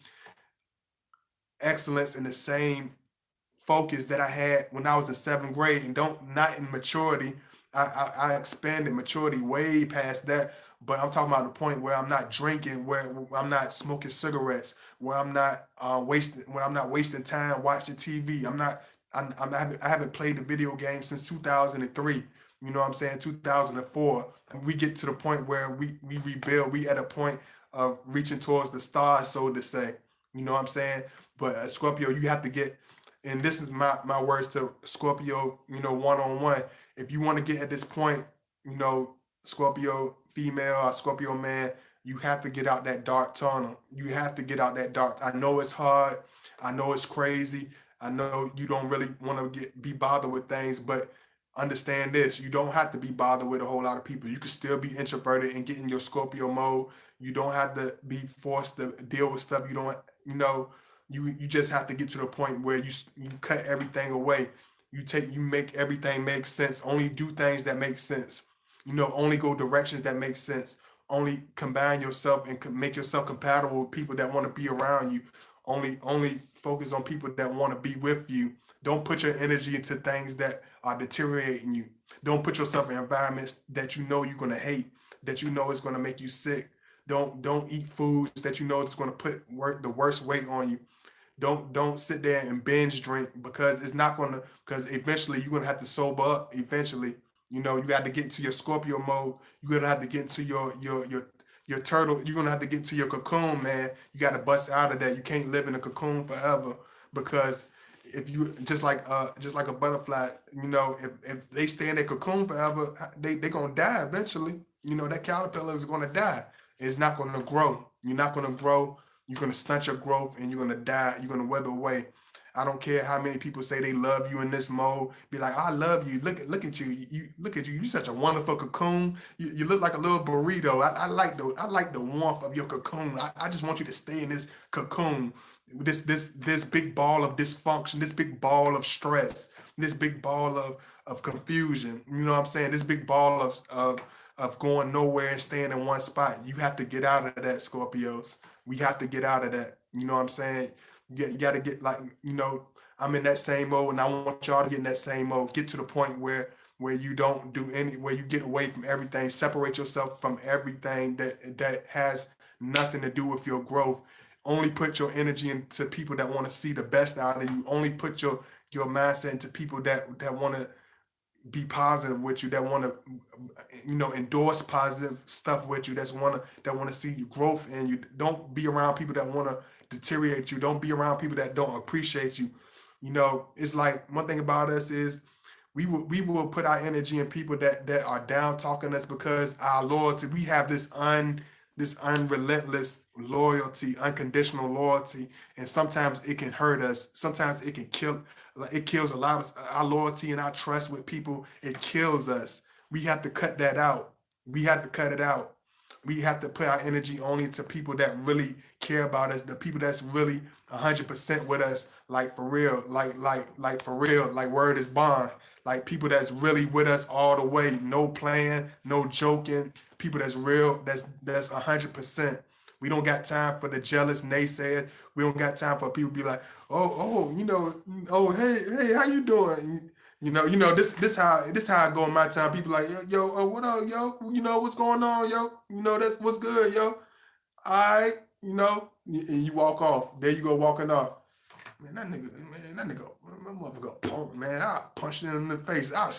excellence and the same focus that I had when I was in seventh grade, and don't not in maturity. I expanded maturity way past that. But I'm talking about the point where I'm not drinking, where I'm not smoking cigarettes, where I'm not wasting time watching TV. I haven't played the video game since 2003. You know what I'm saying? 2004. We get to the point where we rebuild. We at a point of reaching towards the stars, so to say. You know what I'm saying? But Scorpio, you have to get, and this is my words to Scorpio, one on one. If you want to get at this point, you know, Scorpio female or Scorpio man, you have to get out that dark tunnel. You have to get out that dark. I know it's hard. I know it's crazy. I know you don't really want to be bothered with things, but understand this: you don't have to be bothered with a whole lot of people. You can still be introverted and get in your Scorpio mode. You don't have to be forced to deal with stuff you don't. You know, you just have to get to the point where you cut everything away. You make everything make sense. Only do things that make sense. Only go directions that make sense. Only combine yourself and make yourself compatible with people that want to be around you. Only focus on people that want to be with you. Don't put your energy into things that are deteriorating you. Don't put yourself in environments that you know you're gonna hate, that you know is gonna make you sick. Don't eat foods that you know is gonna put the worst weight on you. Don't sit there and binge drink because it's not gonna because eventually you're gonna have to sober up eventually. You got to get into your Scorpio mode. You're gonna have to get into your turtle. You're gonna have to get into your cocoon, man. You got to bust out of that. You can't live in a cocoon forever because if you just like a butterfly, if they stay in their cocoon forever, they gonna die eventually. That caterpillar is gonna die. It's not gonna grow. You're not gonna grow. You're gonna stunt your growth and you're gonna die. You're gonna wither away. I don't care how many people say they love you in this mode. Be like, I love you. Look at you. You look at you. You such a wonderful cocoon. You look like a little burrito. I like the warmth of your cocoon. I just want you to stay in this cocoon. This big ball of dysfunction, this big ball of stress, this big ball of confusion. You know what I'm saying? This big ball of going nowhere and staying in one spot. You have to get out of that, Scorpios. We have to get out of that. You know what I'm saying? You got to get like, I'm in that same mode and I want y'all to get in that same mode. Get to the point where you don't do where you get away from everything, separate yourself from everything that has nothing to do with your growth. only put your energy into people that want to see the best out of you. Only put your mindset into people that want to be positive with you, that want to, endorse positive stuff with you, that want to see you growth in you. Don't be around people that want to deteriorate you. Don't be around people that don't appreciate you. It's like, one thing about us is we will put our energy in people that are down talking us, because our loyalty, we have this unrelentless loyalty, unconditional loyalty, and sometimes it can hurt us. Sometimes it can kill. Like, it kills a lot of our loyalty and our trust with people. It kills us. We have to cut that out. We have to cut it out. We have to put our energy only to people that really care about us, the people that's really 100% with us, like for real, like for real, like word is bond, like people that's really with us all the way, no playing, no joking, people that's real, that's 100%. We don't got time for the jealous naysayers. We don't got time for people to be like, oh, hey, how you doing? This how I go in my time. People like, yo, what up, yo? What's going on, yo? That's what's good, yo. All right, and you walk off. There you go, walking off. Man, that motherfucker punk, man. I punched him in the face. I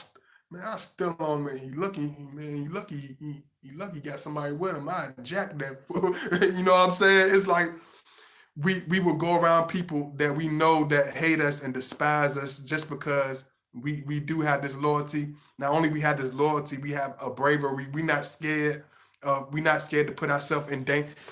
still on, man. He lucky, man. He lucky got somebody with him. I jacked that fool. You know what I'm saying? It's like, we will go around people that we know that hate us and despise us, just because we do have this loyalty. Not only we have this loyalty, we have a bravery. We not scared. We not scared to put ourselves in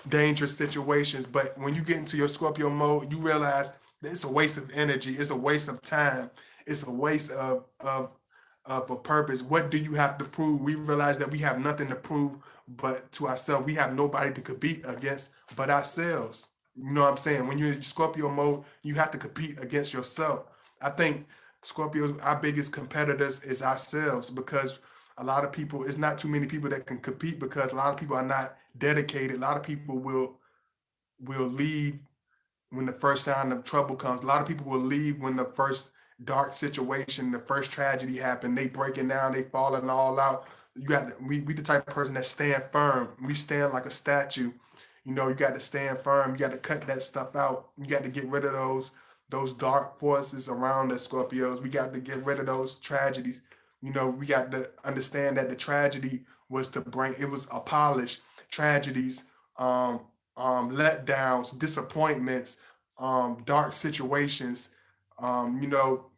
dangerous situations. But when you get into your Scorpio mode, you realize that it's a waste of energy. It's a waste of time. It's a waste of a purpose. What do you have to prove? We realize that we have nothing to prove but to ourselves. We have nobody to compete against but ourselves. You know what I'm saying? When you're in Scorpio mode, you have to compete against yourself. I think Scorpios, our biggest competitors is ourselves, because a lot of people, it's not too many people that can compete, because a lot of people are not dedicated. A lot of people will leave when the first sign of trouble comes. A lot of people will leave when the first dark situation, the first tragedy happened. They breaking down, they falling all out. We the type of person that stand firm. We stand like a statue. You got to stand firm. You got to cut that stuff out. You got to get rid of those dark forces around us, Scorpios. We got to get rid of those tragedies. We got to understand that the tragedy was to bring, it was a polish. Tragedies, letdowns, disappointments, dark situations,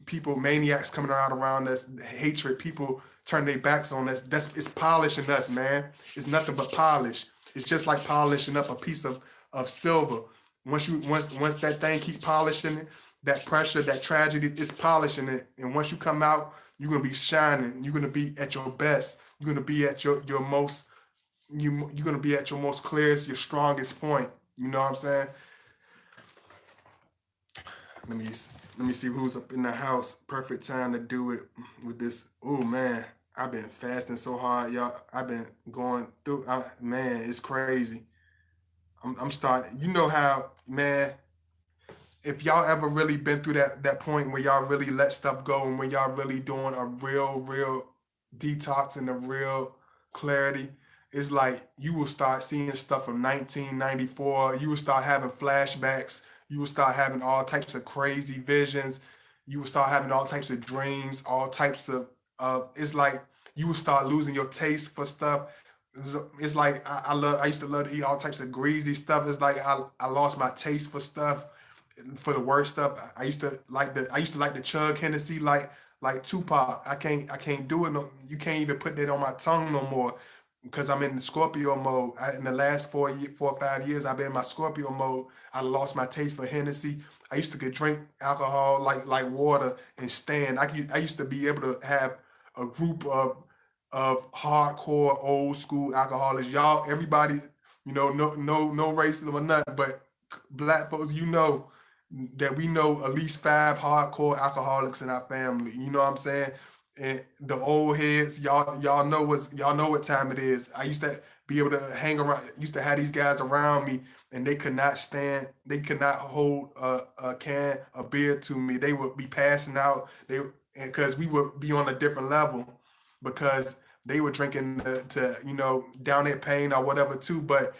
people, maniacs coming out around us, hatred, people turn their backs on us. It's polishing us, man. It's nothing but polish. It's just like polishing up a piece of silver. Once that thing keeps polishing it, that pressure, that tragedy is polishing it. And once you come out, you're gonna be shining. You're gonna be at your best. You're gonna be at your most you're gonna be at your most clearest, your strongest point. You know what I'm saying? Let me let me see who's up in the house. Perfect time to do it with this. Oh man, I've been fasting so hard, y'all. I've been going through. Man, it's crazy. I'm starting. You know how, man. If y'all ever really been through that point where y'all really let stuff go, and when y'all really doing a real detox and a real clarity, it's like you will start seeing stuff from 1994. You will start having flashbacks. You will start having all types of crazy visions. You will start having all types of dreams, all types of it's like you will start losing your taste for stuff. It's like I used to love to eat all types of greasy stuff. It's like I lost my taste for stuff, for the worst stuff. I used to like the chug Hennessy like Tupac. I can't do it. No, you can't even put that on my tongue no more, because I'm in the Scorpio mode. In the last 4 or 5 years, I've been in my Scorpio mode. I lost my taste for Hennessy. I used to could drink alcohol like water and stand. I used to be able to have a group of hardcore old school alcoholics. Y'all, everybody, no racism or nothing, but black folks, that we know at least five hardcore alcoholics in our family. You know what I'm saying? And the old heads, y'all know what time it is. I used to be able to hang around, used to have these guys around me, and they could not stand, they could not hold a can of beer to me. They would be passing out. Because we would be on a different level, because they were drinking to down their pain or whatever too. But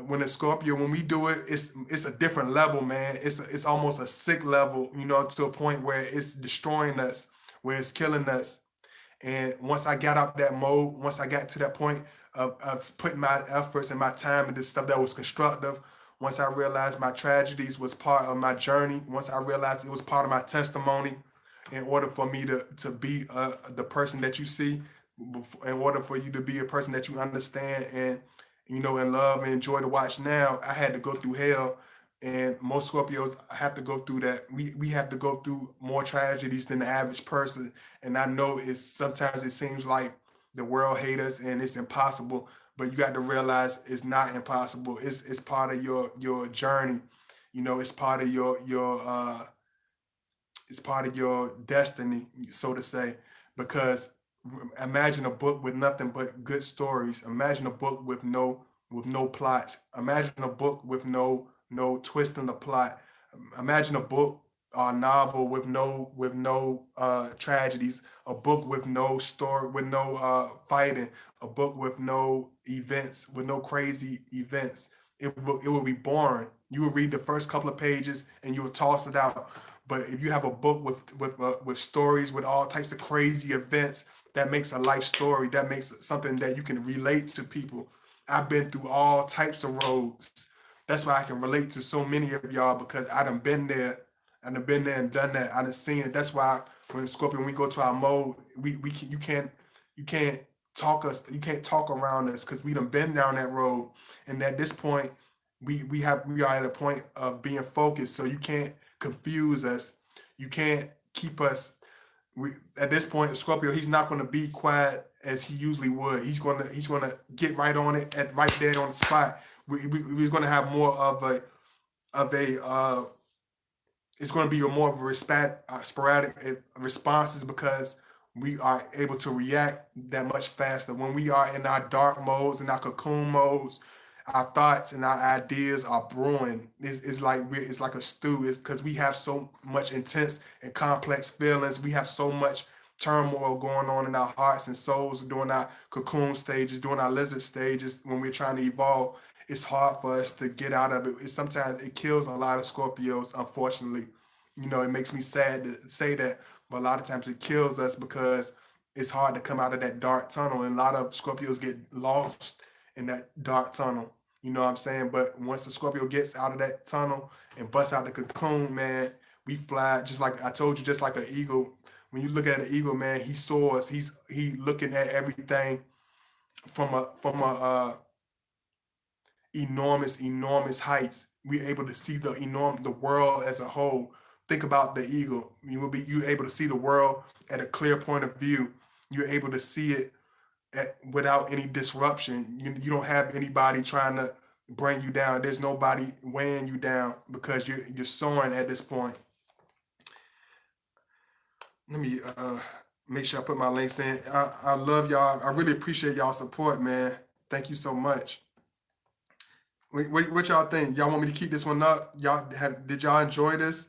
when it's Scorpio, when we do it, it's a different level, man. It's almost a sick level, to a point where it's destroying us, where it's killing us. And once I got out that mode, once I got to that point of putting my efforts and my time into stuff that was constructive, once I realized my tragedies was part of my journey, once I realized it was part of my testimony, in order for me to be the person that you see, in order for you to be a person that you understand and and love and enjoy to watch now, I had to go through hell. And most Scorpios have to go through that. We have to go through more tragedies than the average person. And I know it's sometimes it seems like the world hate us and it's impossible, but you got to realize it's not impossible. It's part of your journey. It's part of your it's part of your destiny, so to say, because imagine a book with nothing but good stories. Imagine a book with no plot. Imagine a book with no twist in the plot. Imagine a book or novel with no tragedies. A book with no story, with no fighting. A book with no events, with no crazy events. It will be boring. You will read the first couple of pages and you will toss it out. But if you have a book with stories, with all types of crazy events, that makes a life story. That makes something that you can relate to people. I've been through all types of roads. That's why I can relate to so many of y'all, because I done been there. I done been there and done that. I done seen it. That's why when Scorpion, when we go to our mode, you can't you can't talk around us, because we done been down that road. And at this point, we are at a point of being focused. So you can't confuse us. You can't keep us. We At this point, Scorpio, he's not going to be quiet as he usually would. He's gonna get right on it at right there on the spot. We're going to have more of a it's going to be a more of a sporadic responses, because we are able to react that much faster. When we are in our dark modes and our cocoon modes, our thoughts and our ideas are brewing. It's like a stew. It's because we have so much intense and complex feelings. We have so much turmoil going on in our hearts and souls during our cocoon stages, during our lizard stages, when we're trying to evolve. It's hard for us to get out of it. Sometimes it kills a lot of Scorpios, unfortunately. It makes me sad to say that, but a lot of times it kills us because it's hard to come out of that dark tunnel. And a lot of Scorpios get lost in that dark tunnel. You know what I'm saying? But once the Scorpio gets out of that tunnel and busts out the cocoon, man, we fly just like I told you, just like an eagle. When you look at an eagle, man, he soars. He looking at everything from a enormous heights. We're able to see the world as a whole. Think about the eagle. You're able to see the world at a clear point of view. You're able to see it without any disruption. You don't have anybody trying to bring you down. There's nobody weighing you down, because you're soaring at this point. Let me make sure I put my links in. I love y'all. I really appreciate y'all support, man. Thank you so much. What y'all think? Y'all want me to keep this one up? Did y'all enjoy this?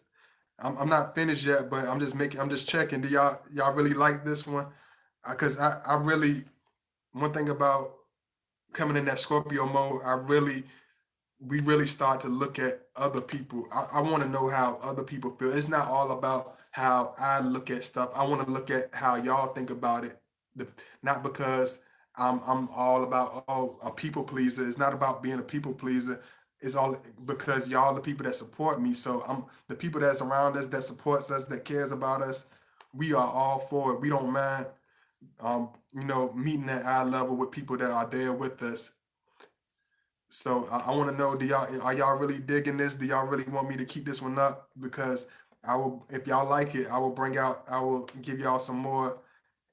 I'm not finished yet, but I'm just checking. Do y'all really like this one? Because I really, one thing about coming in that Scorpio mode, we really start to look at other people. I want to know how other people feel. It's not all about how I look at stuff. I want to look at how y'all think about it. The, Not because I'm all about a people pleaser. It's not about being a people pleaser. It's all because y'all the people that support me. So I'm the people that's around us, that supports us, that cares about us. We are all for it. We don't mind meeting at eye level with people that are there with us. So I want to know, do y'all are y'all really digging this? Do y'all really want me to keep this one up? Because if y'all like it, I will give y'all some more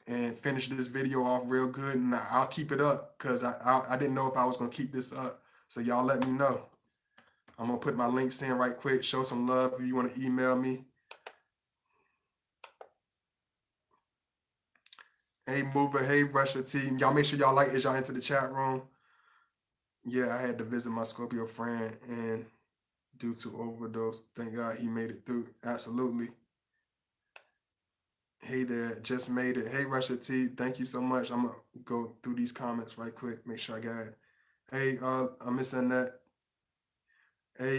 and finish this video off real good, and I'll keep it up because I didn't know if I was gonna keep this up. So y'all let me know. I'm gonna put my links in right quick. Show some love if you want to email me. Hey Mover, hey Russia team. Y'all make sure y'all like as y'all into the chat room. Yeah, I had to visit my Scorpio friend, and due to overdose, thank God he made it through. Absolutely. Hey there, just made it. Hey Russia T, thank you so much. I'm gonna go through these comments right quick, make sure I got it. Hey, I'm missing that. Hey,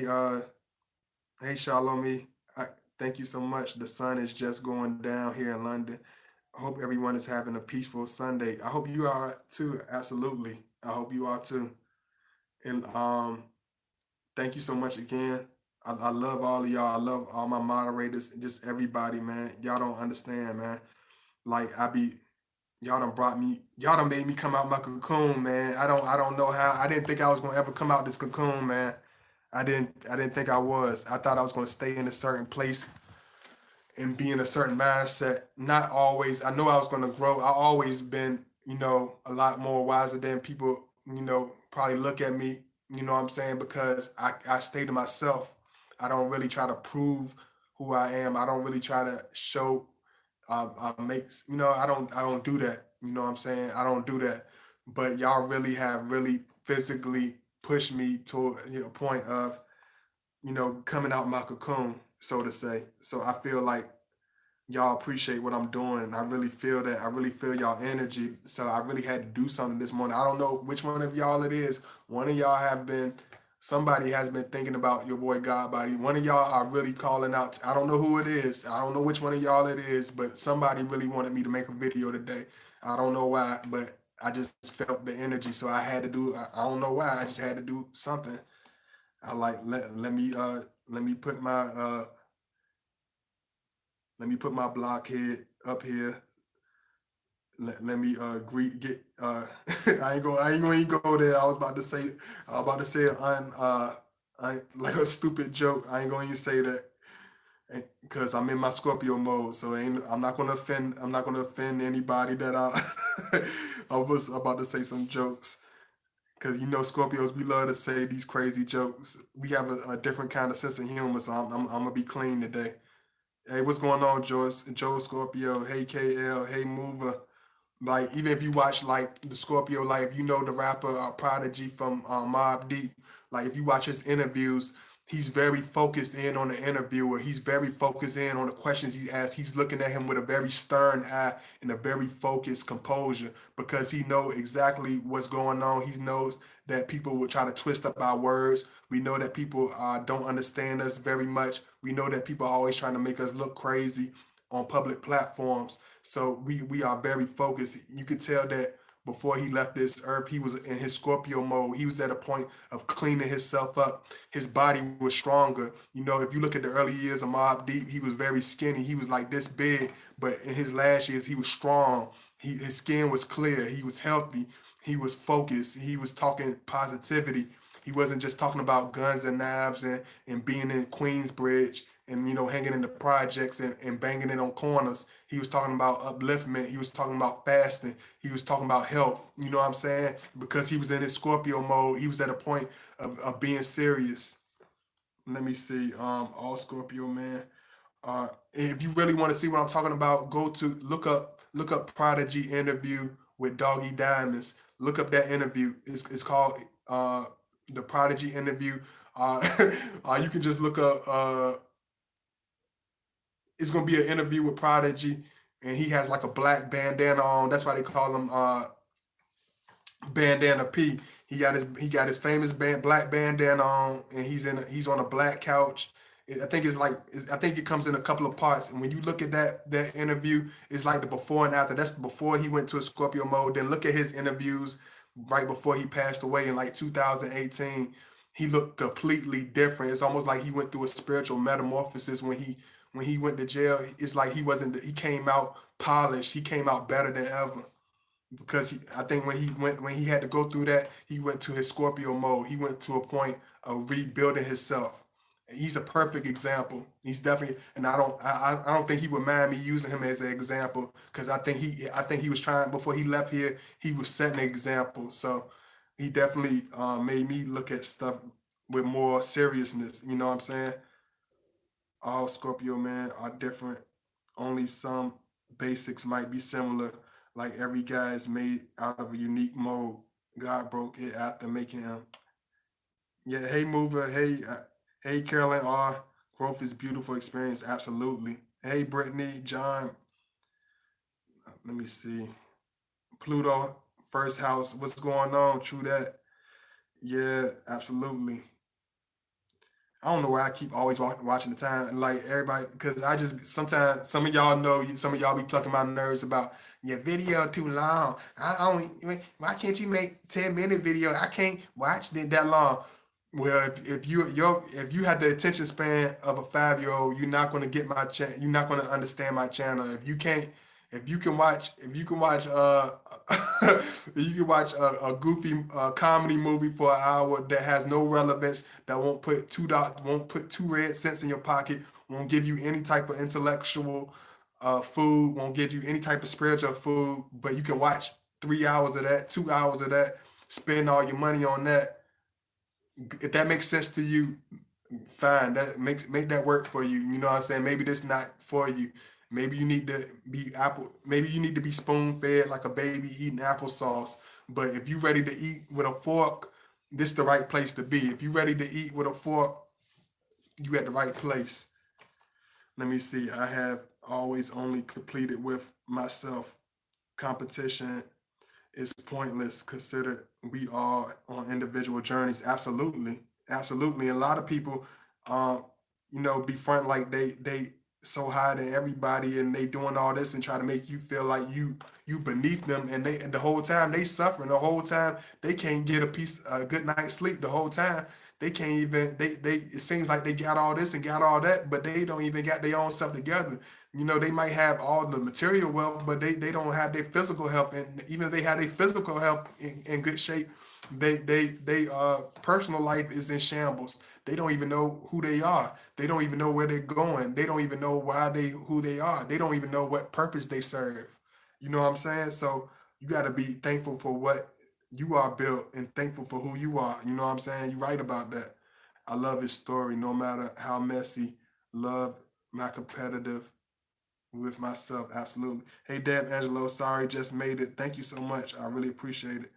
hey, Shalomi. I thank you so much. The sun is just going down here in London. I hope everyone is having a peaceful Sunday. I hope you are too. Absolutely. I hope you are too. And thank you so much again. I love all of y'all. I love all my moderators, just everybody, man. Y'all don't understand, man. Like I be y'all done made me come out my cocoon, man. I don't know how. I didn't think I was gonna ever come out this cocoon, man. I didn't think I was. I thought I was gonna stay in a certain place and be in a certain mindset. Not always. I know I was gonna grow. I always been, a lot more wiser than people, probably look at me. You know what I'm saying? Because I stay to myself. I don't really try to prove who I am. I don't really try to show. Makes I don't do that. You know what I'm saying? I don't do that. But y'all really have really physically pushed me to a point of coming out my cocoon, so to say. So I feel like y'all appreciate what I'm doing. I really feel that. I really feel y'all energy. So I really had to do something this morning. I don't know which one of y'all it is. One of y'all have been, somebody has been thinking about your boy Godbody. One of y'all are really calling out. I don't know who it is. I don't know which one of y'all it is, but somebody really wanted me to make a video today. I don't know why, but I just felt the energy. So I had to do, I don't know why. I just had to do something. I like, let me put my, blockhead up here. Let me greet get I ain't gonna even go there. I was about to say like a stupid joke. I ain't gonna even say that because I'm in my Scorpio mode. So I'm not gonna offend anybody that I I was about to say some jokes. Cause Scorpios, we love to say these crazy jokes. We have a different kind of sense of humor, so I'm gonna be clean today. Hey, what's going on, Joyce? Joe Scorpio. Hey, KL. Hey, Mover. Like even if you watch like the Scorpio Life, the rapper Prodigy from Mob Deep. Like if you watch his interviews, he's very focused in on the interviewer. He's very focused in on the questions he asks. He's looking at him with a very stern eye and a very focused composure because he knows exactly what's going on. He knows that people will try to twist up our words. We know that people don't understand us very much. We know that people are always trying to make us look crazy on public platforms. So we are very focused. You could tell that before he left this earth, he was in his Scorpio mode. He was at a point of cleaning himself up. His body was stronger. If you look at the early years of Mobb Deep, he was very skinny. He was like this big, but in his last years, he was strong. His skin was clear. He was healthy. He was focused. He was talking positivity. He wasn't just talking about guns and knives and being in Queensbridge and hanging in the projects and banging it on corners. He was talking about upliftment. He was talking about fasting. He was talking about health. You know what I'm saying? Because he was in his Scorpio mode. He was at a point of being serious. Let me see. All Scorpio man. If you really want to see what I'm talking about, go to look up Prodigy interview with Doggy Diamonds. Look up that interview. It's called the Prodigy interview. Uh, you can just look up. It's gonna be an interview with Prodigy, and he has like a black bandana on. That's why they call him Bandana P. He got his famous black bandana on, and he's on a black couch. I think I think it comes in a couple of parts. And when you look at that interview, it's like the before and after. That's before he went to a Scorpio mode. Then look at his interviews right before he passed away in like 2018. He looked completely different. It's almost like he went through a spiritual metamorphosis when he went to jail. It's like he wasn't. He came out polished. He came out better than ever because I think when he had to go through that, he went to his Scorpio mode. He went to a point of rebuilding himself. He's a perfect example. He's definitely, and I don't think he would mind me using him as an example because I think he was trying before he left here. He was setting an example. So he definitely made me look at stuff with more seriousness. You know what I'm saying? All Scorpio men are different. Only some basics might be similar. Like every guy is made out of a unique mold. God broke it after making him. Yeah, hey mover, hey Carolyn R. Growth is beautiful experience, absolutely. Hey Brittany, John, let me see. Pluto, first house, what's going on? True that. Yeah, absolutely. I don't know why I keep always watching the time. Like everybody, because I just sometimes some of y'all know, some of y'all be plucking my nerves about your video too long. I only why can't you make 10-minute video? I can't watch it that long. Well, if you had the attention span of a 5-year-old, you're not gonna get my you're not gonna understand my channel. If you can watch you can watch a goofy comedy movie for an hour that has no relevance, that won't put 2 red cents in your pocket, won't give you any type of intellectual food, won't give you any type of spiritual food, but you can watch 3 hours of that, 2 hours of that, spend all your money on that. If that makes sense to you, fine. That make that work for you. You know what I'm saying? Maybe this not for you. Maybe you need to be apple. Maybe you need to be spoon fed like a baby eating applesauce. But if you ready to eat with a fork, this the right place to be. If you ready to eat with a fork, you at the right place. Let me see. I have always only completed with myself. Competition is pointless. Consider we are on individual journeys. Absolutely, absolutely. A lot of people, uh, be front like they so high than everybody, and they doing all this and try to make you feel like you beneath them, and the whole time they suffering. The whole time they can't get a good night's sleep. The whole time they can't even they it seems like they got all this and got all that, but they don't even got their own stuff together. They might have all the material wealth, but they don't have their physical health. And even if they have their physical health in good shape, they personal life is in shambles. They don't even know who they are. They don't even know where they're going. They don't even know why they who they are. They don't even know what purpose they serve. You know what I'm saying? So you got to be thankful for what you are built and thankful for who you are. You know what I'm saying? You're right about that. I love his story, no matter how messy. Love my competitive with myself. Absolutely. Hey, Deb Angelo, sorry, just made it. Thank you so much. I really appreciate it.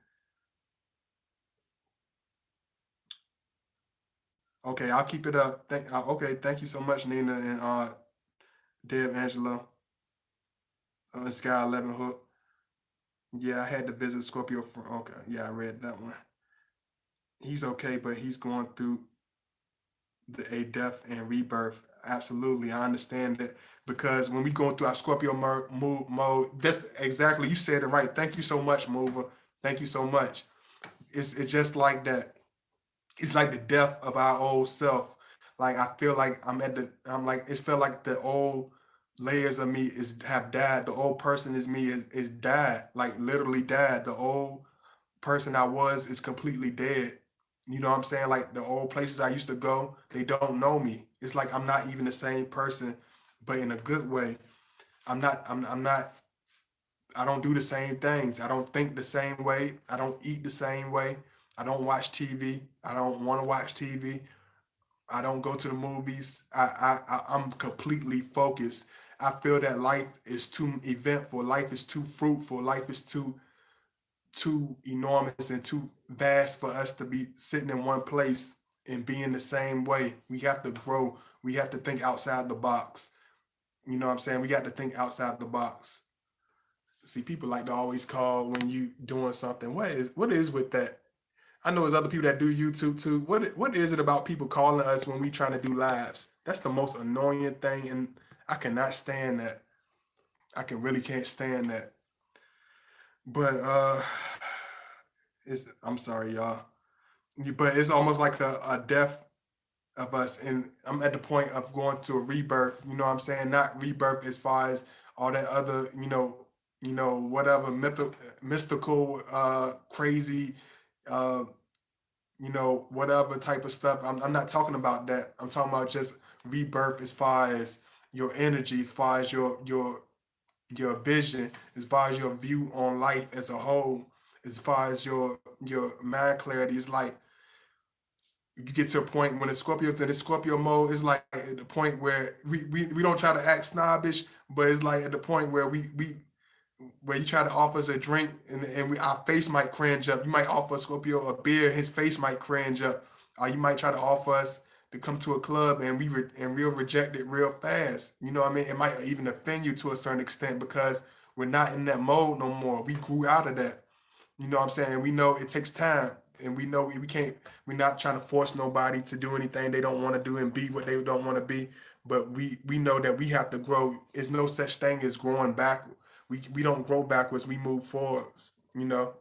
Okay, I'll keep it up. Okay, thank you so much, Nina and Deb Angelo and Sky 11 Hook. Yeah, I had to visit Scorpio. Okay, yeah, I read that one. He's okay, but he's going through a death and rebirth. Absolutely, I understand that because when we going through our Scorpio mode, that's exactly, you said it right. Thank you so much, Mover. Thank you so much. It's just like that. It's like the death of our old self. Like I feel like I'm like it felt like the old layers of me is have died. The old person is me is died, like literally died. The old person I was is completely dead. You know what I'm saying? Like the old places I used to go, they don't know me. It's like I'm not even the same person, but in a good way. I'm not I don't do the same things. I don't think the same way. I don't eat the same way. I don't watch TV. I don't want to watch TV. I don't go to the movies. I'm completely focused. I feel that life is too eventful. Life is too fruitful. Life is too enormous and too vast for us to be sitting in one place and being the same way. We have to grow. We have to think outside the box. You know what I'm saying? We got to think outside the box. See, people like to always call when you doing something. What is with that? I know there's other people that do YouTube too. What is it about people calling us when we trying to do lives? That's the most annoying thing, and I cannot stand that. I can really can't stand that. But it's I'm sorry, y'all. But it's almost like a death of us, and I'm at the point of going to a rebirth. You know what I'm saying? Not rebirth as far as all that other, whatever mystical, crazy, uh, whatever type of stuff. I'm not talking about that. I'm talking about just rebirth as far as your energy, as far as your vision, as far as your view on life as a whole, as far as your mind clarity. It's like you get to a point when the Scorpio's in the Scorpio mode, it's like at the point where we don't try to act snobbish, but it's like at the point where we where you try to offer us a drink and our face might cringe up. You might offer Scorpio a beer, his face might cringe up. Or you might try to offer us to come to a club and we'll reject it real fast. You know what I mean? It might even offend you to a certain extent because we're not in that mode no more. We grew out of that. You know what I'm saying? We know it takes time. and we know we can't. We're not trying to force nobody to do anything they don't want to do and be what they don't want to be. But we know that we have to grow. There's no such thing as growing backward. We don't grow backwards. We move forwards. You know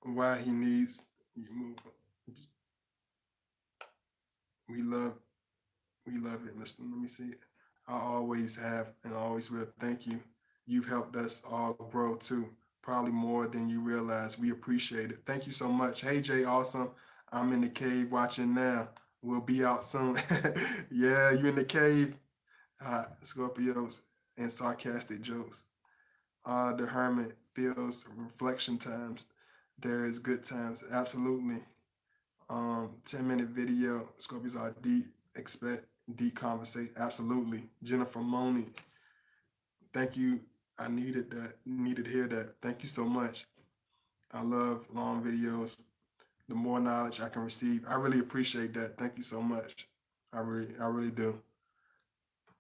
why he needs. You move. We love We love it, Mr. Let me see. I always have and always will. Thank you. You've helped us all grow too, probably more than you realize. We appreciate it. Thank you so much. Hey, Jay, awesome. I'm in the cave watching now. We'll be out soon. Yeah, you in the cave. Scorpios and sarcastic jokes. The hermit feels reflection times. There is good times. Absolutely. 10-minute video. Scorpios are deep. Expect deep conversation. Absolutely. Jennifer Money. Thank you. I needed that. Needed to hear that. Thank you so much. I love long videos. The more knowledge I can receive, I really appreciate that. Thank you so much. I really do.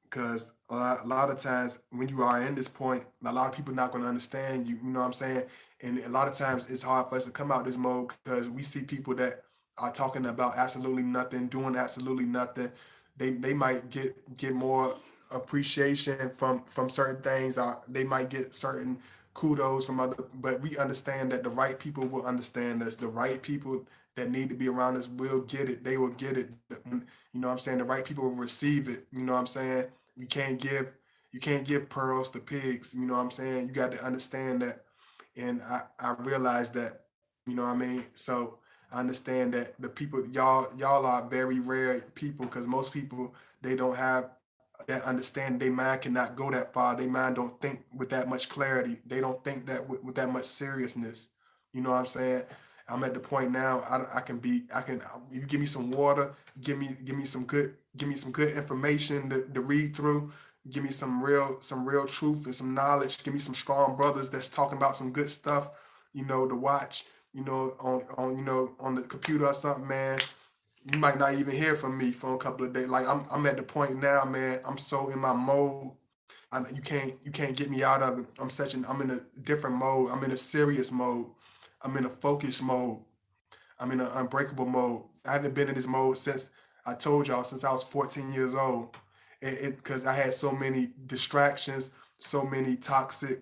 Because a lot of times when you are in this point, a lot of people not going to understand you. You know what I'm saying? And a lot of times it's hard for us to come out this mode because we see people that are talking about absolutely nothing, doing absolutely nothing. They might get more appreciation from certain things. They might get certain kudos from other, but we understand that the right people will understand us. The right people that need to be around us will get it. They will get it. You know what I'm saying? The right people will receive it. You know what I'm saying? You can't give you can't give pearls to pigs. You know what I'm saying? You got to understand that. And I realized that. You know what I mean? So I understand that the people y'all are very rare people because most people they don't have that understand. Their mind cannot go that far. Their mind don't think with that much clarity. They don't think that with that much seriousness. You know what I'm saying? I'm at the point now. I can be. I can. You give me some water. Give me some good information to read through. Give me some real truth and some knowledge. Give me some strong brothers that's talking about some good stuff. You know to watch. On on the computer or something, man. You might not even hear from me for a couple of days. Like I'm at the point now, man. I'm so in my mode. You can't get me out of it. I'm in a different mode. I'm in a serious mode. I'm in a focus mode. I'm in an unbreakable mode. I haven't been in this mode since I told y'all since I was 14 years old. It because I had so many distractions, so many toxic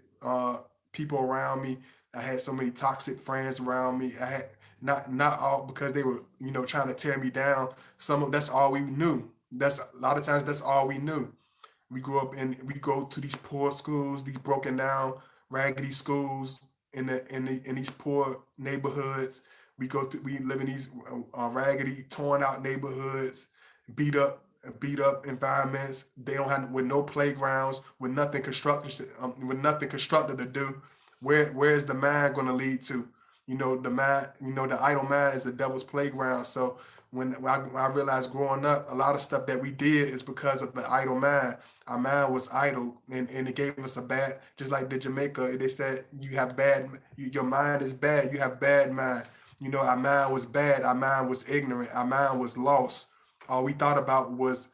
people around me. I had so many toxic friends around me. I had not all because they were trying to tear me down. Some of that's all we knew. That's a lot of times that's all we knew. We go to these poor schools, these broken down, raggedy schools in these poor neighborhoods. We live in these raggedy, torn out neighborhoods, beat up beat up environments. They don't have with no playgrounds, with nothing constructed to do. Where's the mind going to lead to? The mind. The idle mind is the devil's playground. So when I realized growing up, a lot of stuff that we did is because of the idle mind. Our mind was idle, and it gave us a bad. Just like the Jamaica, they said your mind is bad. You have bad mind. Our mind was bad. Our mind was ignorant. Our mind was lost. All we thought about was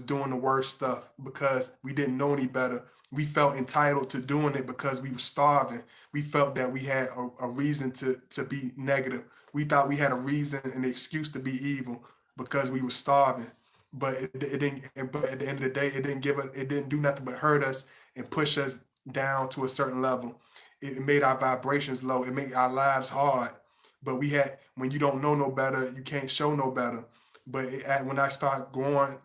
doing the worst stuff because we didn't know any better. We felt entitled to doing it because we were starving. We felt that we had a reason to be negative. We thought we had a reason, an excuse to be evil because we were starving. But it didn't. But at the end of the day, it didn't give us. It didn't do nothing but hurt us and push us down to a certain level. It made our vibrations low. It made our lives hard. But when you don't know no better, you can't show no better. But when I start going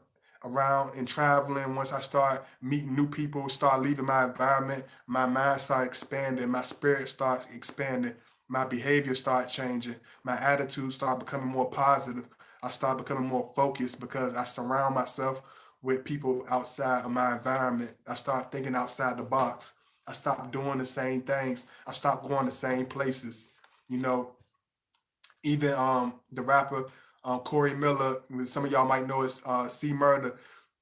around and traveling, once I start meeting new people, start leaving my environment, my mind start expanding, my spirit starts expanding, my behavior start changing, my attitude start becoming more positive. I start becoming more focused because I surround myself with people outside of my environment. I start thinking outside the box. I stop doing the same things. I stop going the same places. You know, even the rapper Corey Miller, some of y'all might know it's C Murder.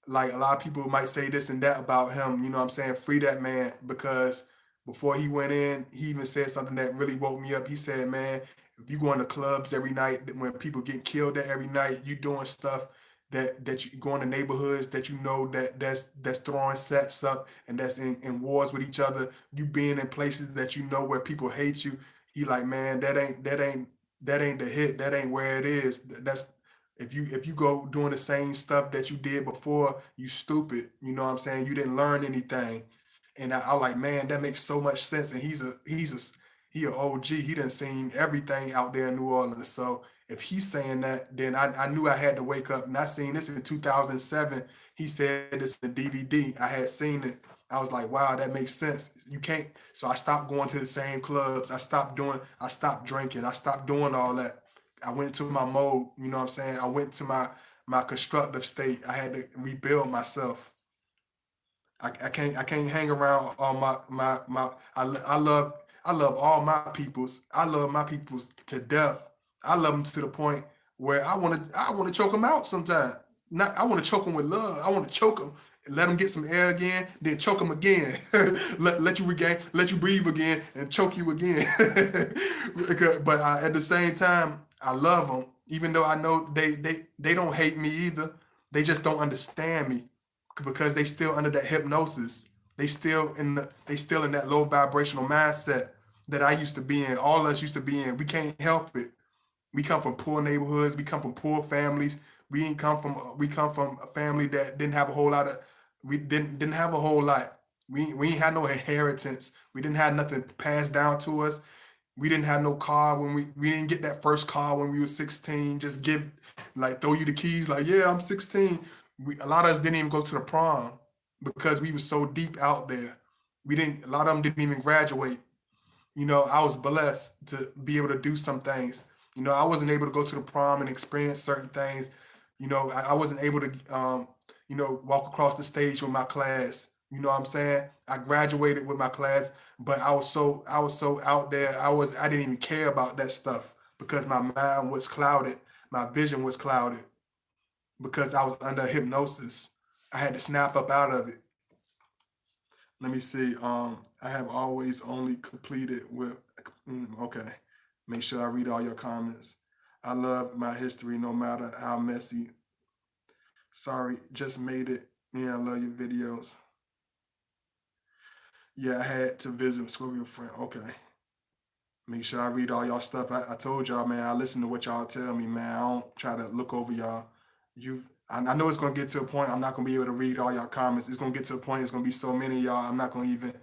Like a lot of people might say this and that about him. You know what I'm saying? Free that man because before he went in, he even said something that really woke me up. He said, "Man, if you going to clubs every night, when people get killed there every night, you doing stuff that you going to neighborhoods that you know that's throwing sets up and that's in wars with each other. You being in places that you know where people hate you." He like, man, that ain't the hit. That ain't where it is. That's if you go doing the same stuff that you did before, you stupid. You know what I'm saying? You didn't learn anything. And I like, man, that makes so much sense. And he a OG. He done seen everything out there in New Orleans. So if he's saying that, then I knew I had to wake up. And I seen this in 2007. He said this in the DVD. I had seen it. I was like, wow, that makes sense. You can't. So I stopped going to the same clubs. I stopped drinking. I stopped doing all that. I went to my mode. You know what I'm saying? I went to my constructive state. I had to rebuild myself. I can't hang around all my I love all my peoples. I love my peoples to death. I love them to the point where I want to choke them out sometimes. Not I want to choke them with love. I want to choke them, let them get some air again, then choke them again. Let you breathe again, and choke you again. But at the same time, I love them, even though I know they don't hate me either. They just don't understand me because they still under that hypnosis. They still in that low vibrational mindset that I used to be in. All of us used to be in. We can't help it. We come from poor neighborhoods. We come from poor families. We come from a family that didn't have a whole lot of. We didn't have a whole lot. We ain't had no inheritance. We didn't have nothing passed down to us. We didn't have no car when we didn't get that first car when we were 16. Just give like throw you the keys like, yeah, I'm 16. A lot of us didn't even go to the prom because we were so deep out there. We didn't. A lot of them didn't even graduate. I was blessed to be able to do some things. I wasn't able to go to the prom and experience certain things. I wasn't able to, walk across the stage with my class. You know what I'm saying? I graduated with my class, but I was so out there. I didn't even care about that stuff because my mind was clouded. My vision was clouded because I was under hypnosis. I had to snap up out of it. Let me see. I have always only completed with. Okay. Make sure I read all your comments. I love my history no matter how messy. Sorry, just made it. Yeah, I love your videos. Yeah, I had to visit Scorpio friend. Okay. Make sure I read all y'all stuff. I told y'all, man, I listen to what y'all tell me, man. I don't try to look over y'all. I know it's gonna get to a point I'm not gonna be able to read all y'all comments. It's gonna get to a point, it's gonna be so many of y'all, I'm not gonna even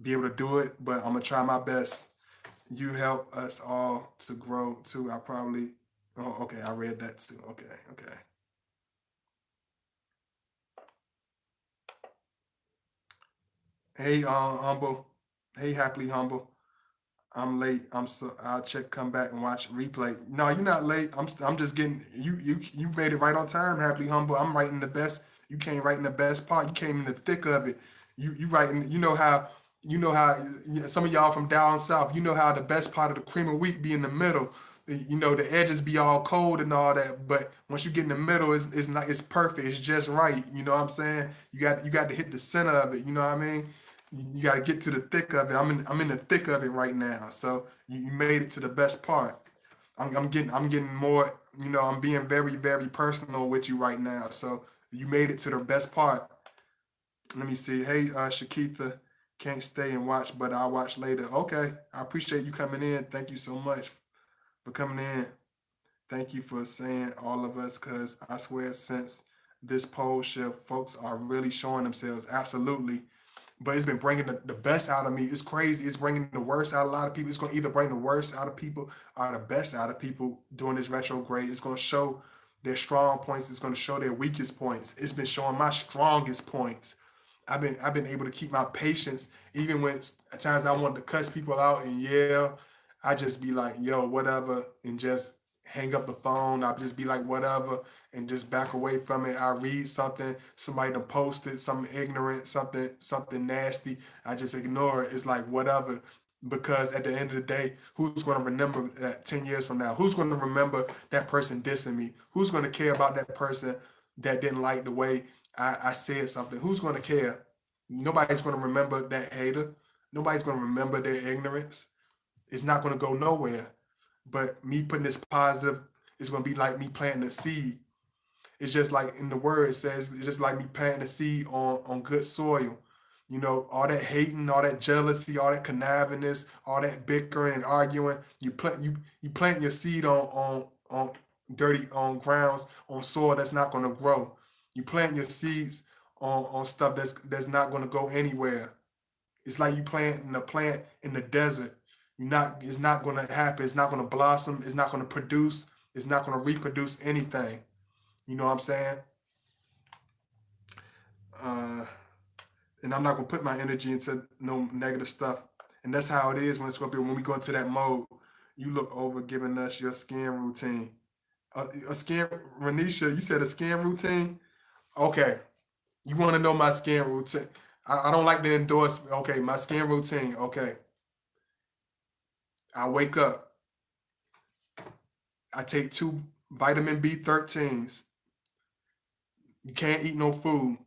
be able to do it, but I'm gonna try my best. You help us all to grow too. I probably Oh, okay, I read that too. Okay, okay. Hey, humble. Hey, happily humble. I'm late. I'll check, come back and watch replay. No, you're not late. I'm just getting you made it right on time, happily humble. I'm writing the best. You came right in the best part. You came in the thick of it. You writing, some of y'all from down south, you know how the best part of the cream of wheat be in the middle. The edges be all cold and all that, but once you get in the middle, it's not it's perfect. It's just right. You know what I'm saying? You got to hit the center of it. You know what I mean? You got to get to the thick of it. I'm in the thick of it right now. So you made it to the best part. I'm getting more. I'm being very very personal with you right now. So you made it to the best part. Let me see. Hey, Shakitha, can't stay and watch, but I'll watch later. Okay, I appreciate you coming in. Thank you so much for coming in. Thank you for saying all of us, because I swear since this poll shift, folks are really showing themselves. Absolutely. But it's been bringing the best out of me. It's crazy. It's bringing the worst out of a lot of people. It's going to either bring the worst out of people or the best out of people during this retrograde. It's going to show their strong points. It's going to show their weakest points. It's been showing my strongest points. I've been able to keep my patience even when at times I wanted to cuss people out and yell. I just be like, yo, whatever, and just hang up the phone. I'll just be like, whatever, and just back away from it. I read something, somebody done posted something ignorant, something nasty. I just ignore it. It's like whatever. Because at the end of the day, who's going to remember that 10 years from now? Who's going to remember that person dissing me? Who's going to care about that person that didn't like the way I said something? Who's going to care? Nobody's going to remember that hater. Nobody's going to remember their ignorance. It's not going to go nowhere. But me putting this positive is going to be like me planting a seed. It's just like in the word it says, it's just like me planting a seed on good soil. All that hating, all that jealousy, all that connivingness, all that bickering and arguing. You plant your seed on dirty on grounds on soil that's not going to grow. You plant your seeds on stuff that's not going to go anywhere. It's like you planting a plant in the desert. You not It's not going to happen. It's not going to blossom. It's not going to produce. It's not going to reproduce anything. You know what I'm saying? Uh, and I'm not gonna put my energy into no negative stuff. And that's how it is when Scorpio. When we go into that mode, you look over giving us your skin routine. A skin, Renisha, you said a skin routine. Okay, you want to know my skin routine? I don't like to endorse. Okay, my skin routine. Okay, I wake up. I take two vitamin B13s. You can't eat no food.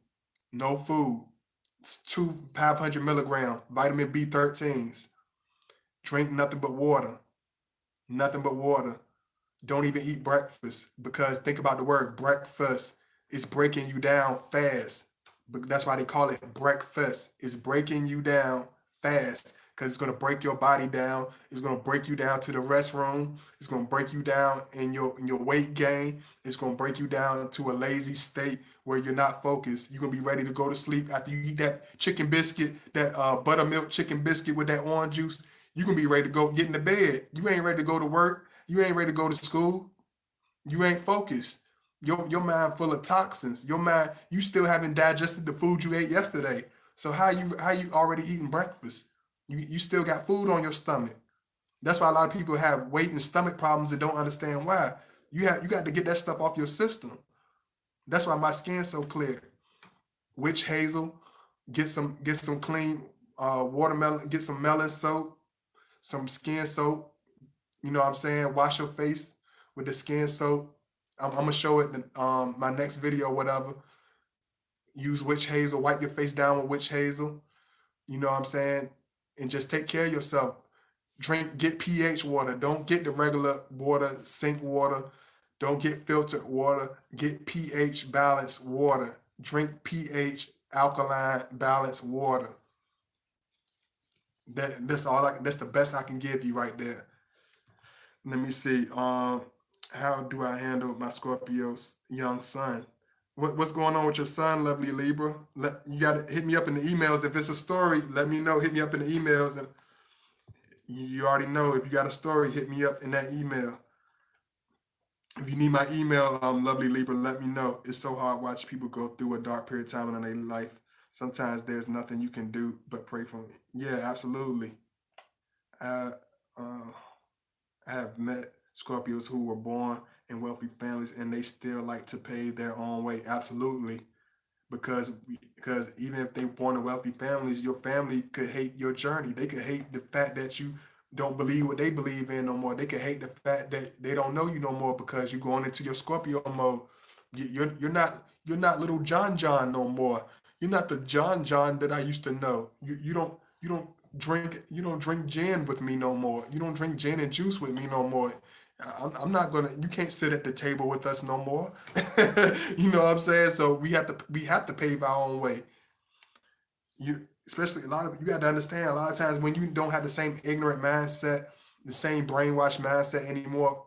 No food. It's two 500 milligram vitamin B13s. Drink nothing but water. Nothing but water. Don't even eat breakfast because think about the word breakfast. It's breaking you down fast. But that's why they call it breakfast. It's breaking you down fast because it's going to break your body down. It's going to break you down to the restroom. It's going to break you down in your weight gain. It's going to break you down to a lazy state where you're not focused. You're going to be ready to go to sleep after you eat that chicken biscuit, that buttermilk chicken biscuit with that orange juice. You're going to be ready to go get in the bed. You ain't ready to go to work. You ain't ready to go to school. You ain't focused. Your mind full of toxins. Your mind, you still haven't digested the food you ate yesterday. So how you already eating breakfast? You still got food on your stomach. That's why a lot of people have weight and stomach problems and don't understand why. You got to get that stuff off your system. That's why my skin's so clear. Witch hazel, get some clean watermelon, get some melon soap, some skin soap. You know what I'm saying? Wash your face with the skin soap. I'm gonna show it in my next video, whatever. Use witch hazel, wipe your face down with witch hazel. You know what I'm saying? And just take care of yourself. Get pH water. Don't get the regular water, sink water. Don't get filtered water. Get pH balanced water. Drink pH alkaline balanced water. That's the best I can give you right there. Let me see. How do I handle my Scorpio's young son? What's going on with your son, lovely Libra? You gotta hit me up in the emails. If it's a story, let me know. Hit me up in the emails, and you already know if you got a story, hit me up in that email. If you need my email, lovely Libra, let me know. It's so hard watching people go through a dark period of time in their life. Sometimes there's nothing you can do but pray for me. Yeah, absolutely. I, uh, I have met Scorpios who were born in wealthy families and they still like to pave their own way. Absolutely. Because even if they born in wealthy families, your family could hate your journey. They could hate the fact that you don't believe what they believe in no more. They could hate the fact that they don't know you no more because you're going into your Scorpio mode. You're not little John no more. You're not the John that I used to know. You don't drink gin with me no more. You don't drink gin and juice with me no more. I'm not gonna. You can't sit at the table with us no more. You know what I'm saying? So we have to pave our own way. Especially a lot of you got to understand. A lot of times when you don't have the same ignorant mindset, the same brainwashed mindset anymore,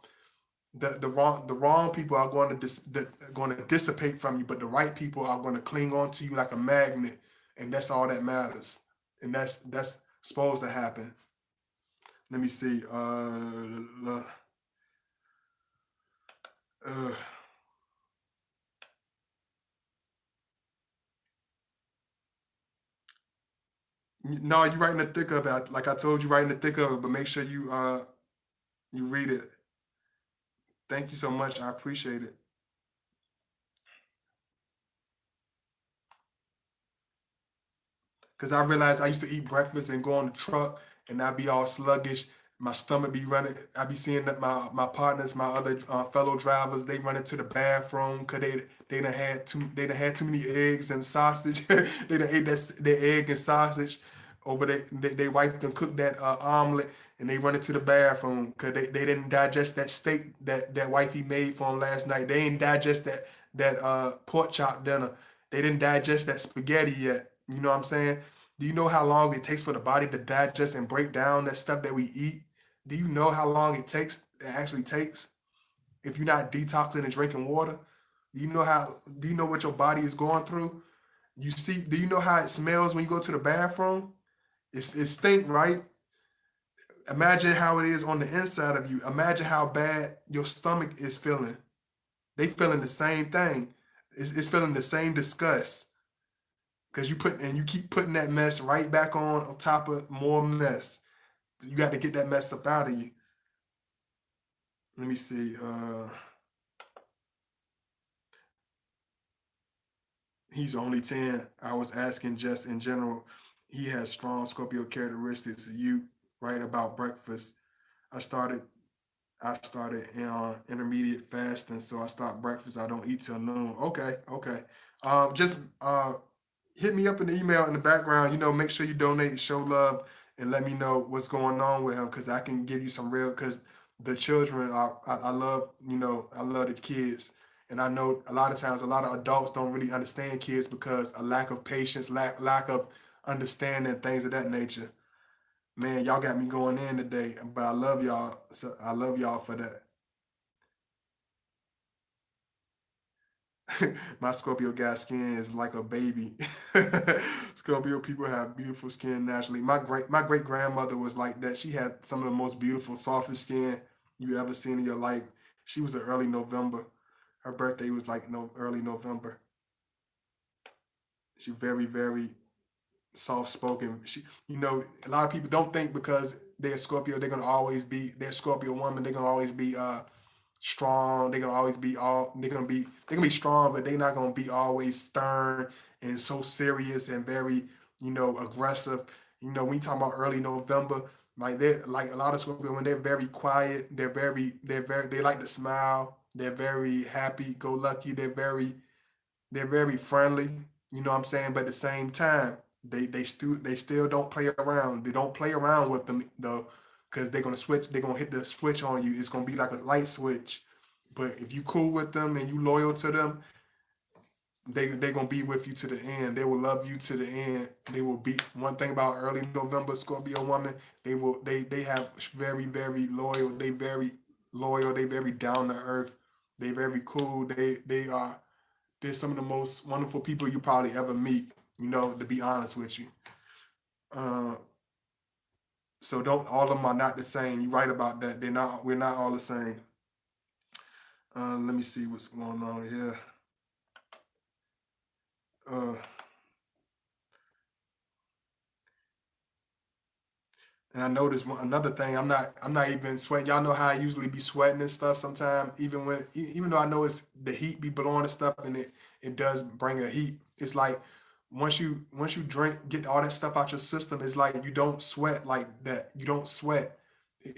the wrong people are going to dissipate from you, but the right people are going to cling on to you like a magnet, and that's all that matters. And that's supposed to happen. Let me see. Uh, no, you're right in the thick of it. Like I told you, right in the thick of it. But make sure you read it. Thank you so much. I appreciate it. Because I realized I used to eat breakfast and go on the truck and I'd be all sluggish. My stomach be running. I be seeing that my partners, my other fellow drivers, they run into the bathroom because they done had too many eggs and sausage. They done ate their egg and sausage over they wife them cooked that omelet and they run into the bathroom because they didn't digest that steak that wifey made for them last night. They didn't digest that pork chop dinner. They didn't digest that spaghetti yet. You know what I'm saying? Do you know how long it takes for the body to digest and break down that stuff that we eat? Do you know how long it actually takes if you're not detoxing and drinking water? Do you know what your body is going through? Do you know how it smells when you go to the bathroom? It stink, right? Imagine how it is on the inside of you. Imagine how bad your stomach is feeling. They feeling the same thing. It's feeling the same disgust because you keep putting that mess right back on top of more mess. You got to get that mess up out of you. Let me see. He's only 10. I was asking just in general. He has strong Scorpio characteristics. You right about breakfast. I started I started intermediate fasting, so I start breakfast. I don't eat till noon. Okay, okay. Just hit me up in the email in the background. Make sure you donate, show love, and let me know what's going on with him, because I can give you some real. Because the children are, I love, I love the kids, and I know a lot of times a lot of adults don't really understand kids because a lack of patience, lack of understanding, things of that nature. Man, y'all got me going in today, but I love y'all. So I love y'all for that. My Scorpio guy skin is like a baby. Scorpio people have beautiful skin naturally. My great grandmother was like that. She had some of the most beautiful, softest skin you ever seen in your life. She was an early November. Her birthday was like no early November. She very, very soft spoken. A lot of people don't think because they're Scorpio, they're Scorpio woman, they're gonna always be strong. They're gonna be strong, but they're not gonna be always stern and so serious and very, aggressive. When you talk about early November, like they're like a lot of Scorpio when they're very quiet, they like to smile, they're very happy, go lucky, they're very friendly. You know what I'm saying? But at the same time, they still don't play around. They don't play around with them though, because they're gonna switch. They're gonna hit the switch on you. It's gonna be like a light switch. But if you cool with them and you loyal to them, they're gonna be with you to the end. They will love you to the end. They will be one thing about early November Scorpio woman. They have very very loyal. They very loyal. They very down to earth. They very cool. They're some of the most wonderful people you probably ever meet. To be honest with you. Uh, so don't all of them are not the same. You're right about that. They're not. We're not all the same. Let me see what's going on here. Uh, and I noticed another thing. I'm not even sweating. Y'all know how I usually be sweating and stuff. Sometimes even though I know it's the heat be blowing and stuff, and it does bring a heat. It's like once you drink, get all that stuff out your system. It's like you don't sweat like that. You don't sweat.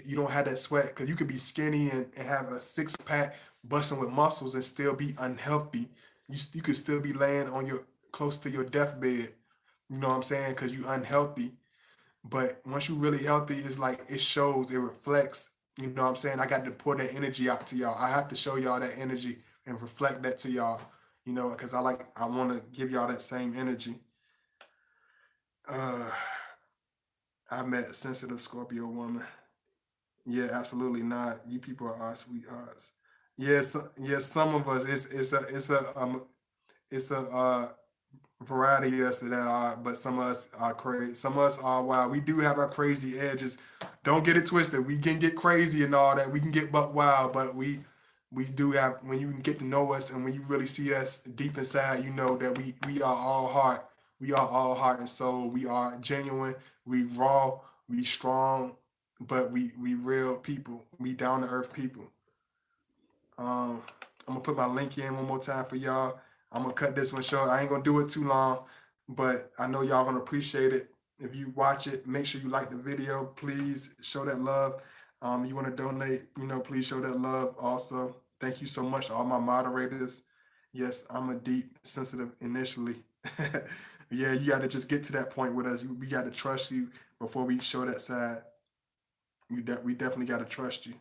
You don't have that sweat because you could be skinny and have a six pack busting with muscles and still be unhealthy. You could still be laying on your close to your deathbed. You know what I'm saying? Because you unhealthy. But once you really healthy, it's like it shows, it reflects. You know what I'm saying? I got to pour that energy out to y'all. I have to show y'all that energy and reflect that to y'all. Because I want to give y'all that same energy. Uh, I met a sensitive Scorpio woman. Yeah, absolutely not. You people are sweethearts. Yes, yes. Some of us, it's a variety of us that are, but some of us are crazy. Some of us are wild. We do have our crazy edges. Don't get it twisted. We can get crazy and all that. We can get buck wild, but we do have, when you get to know us and when you really see us deep inside, you know that we are all heart. We are all heart and soul. We are genuine. We raw. We strong, but we real people. We down to earth people. Um, I'm gonna put my link in one more time for y'all. I'm gonna cut this one short. I ain't gonna do it too long, but I know y'all gonna appreciate it. If you watch it, make sure you like the video. Please show that love. You want to donate, please show that love also. Thank you so much to all my moderators. Yes, I'm a deep sensitive initially. Yeah, you got to just get to that point with us. We got to trust you before we show that side. We definitely got to trust you.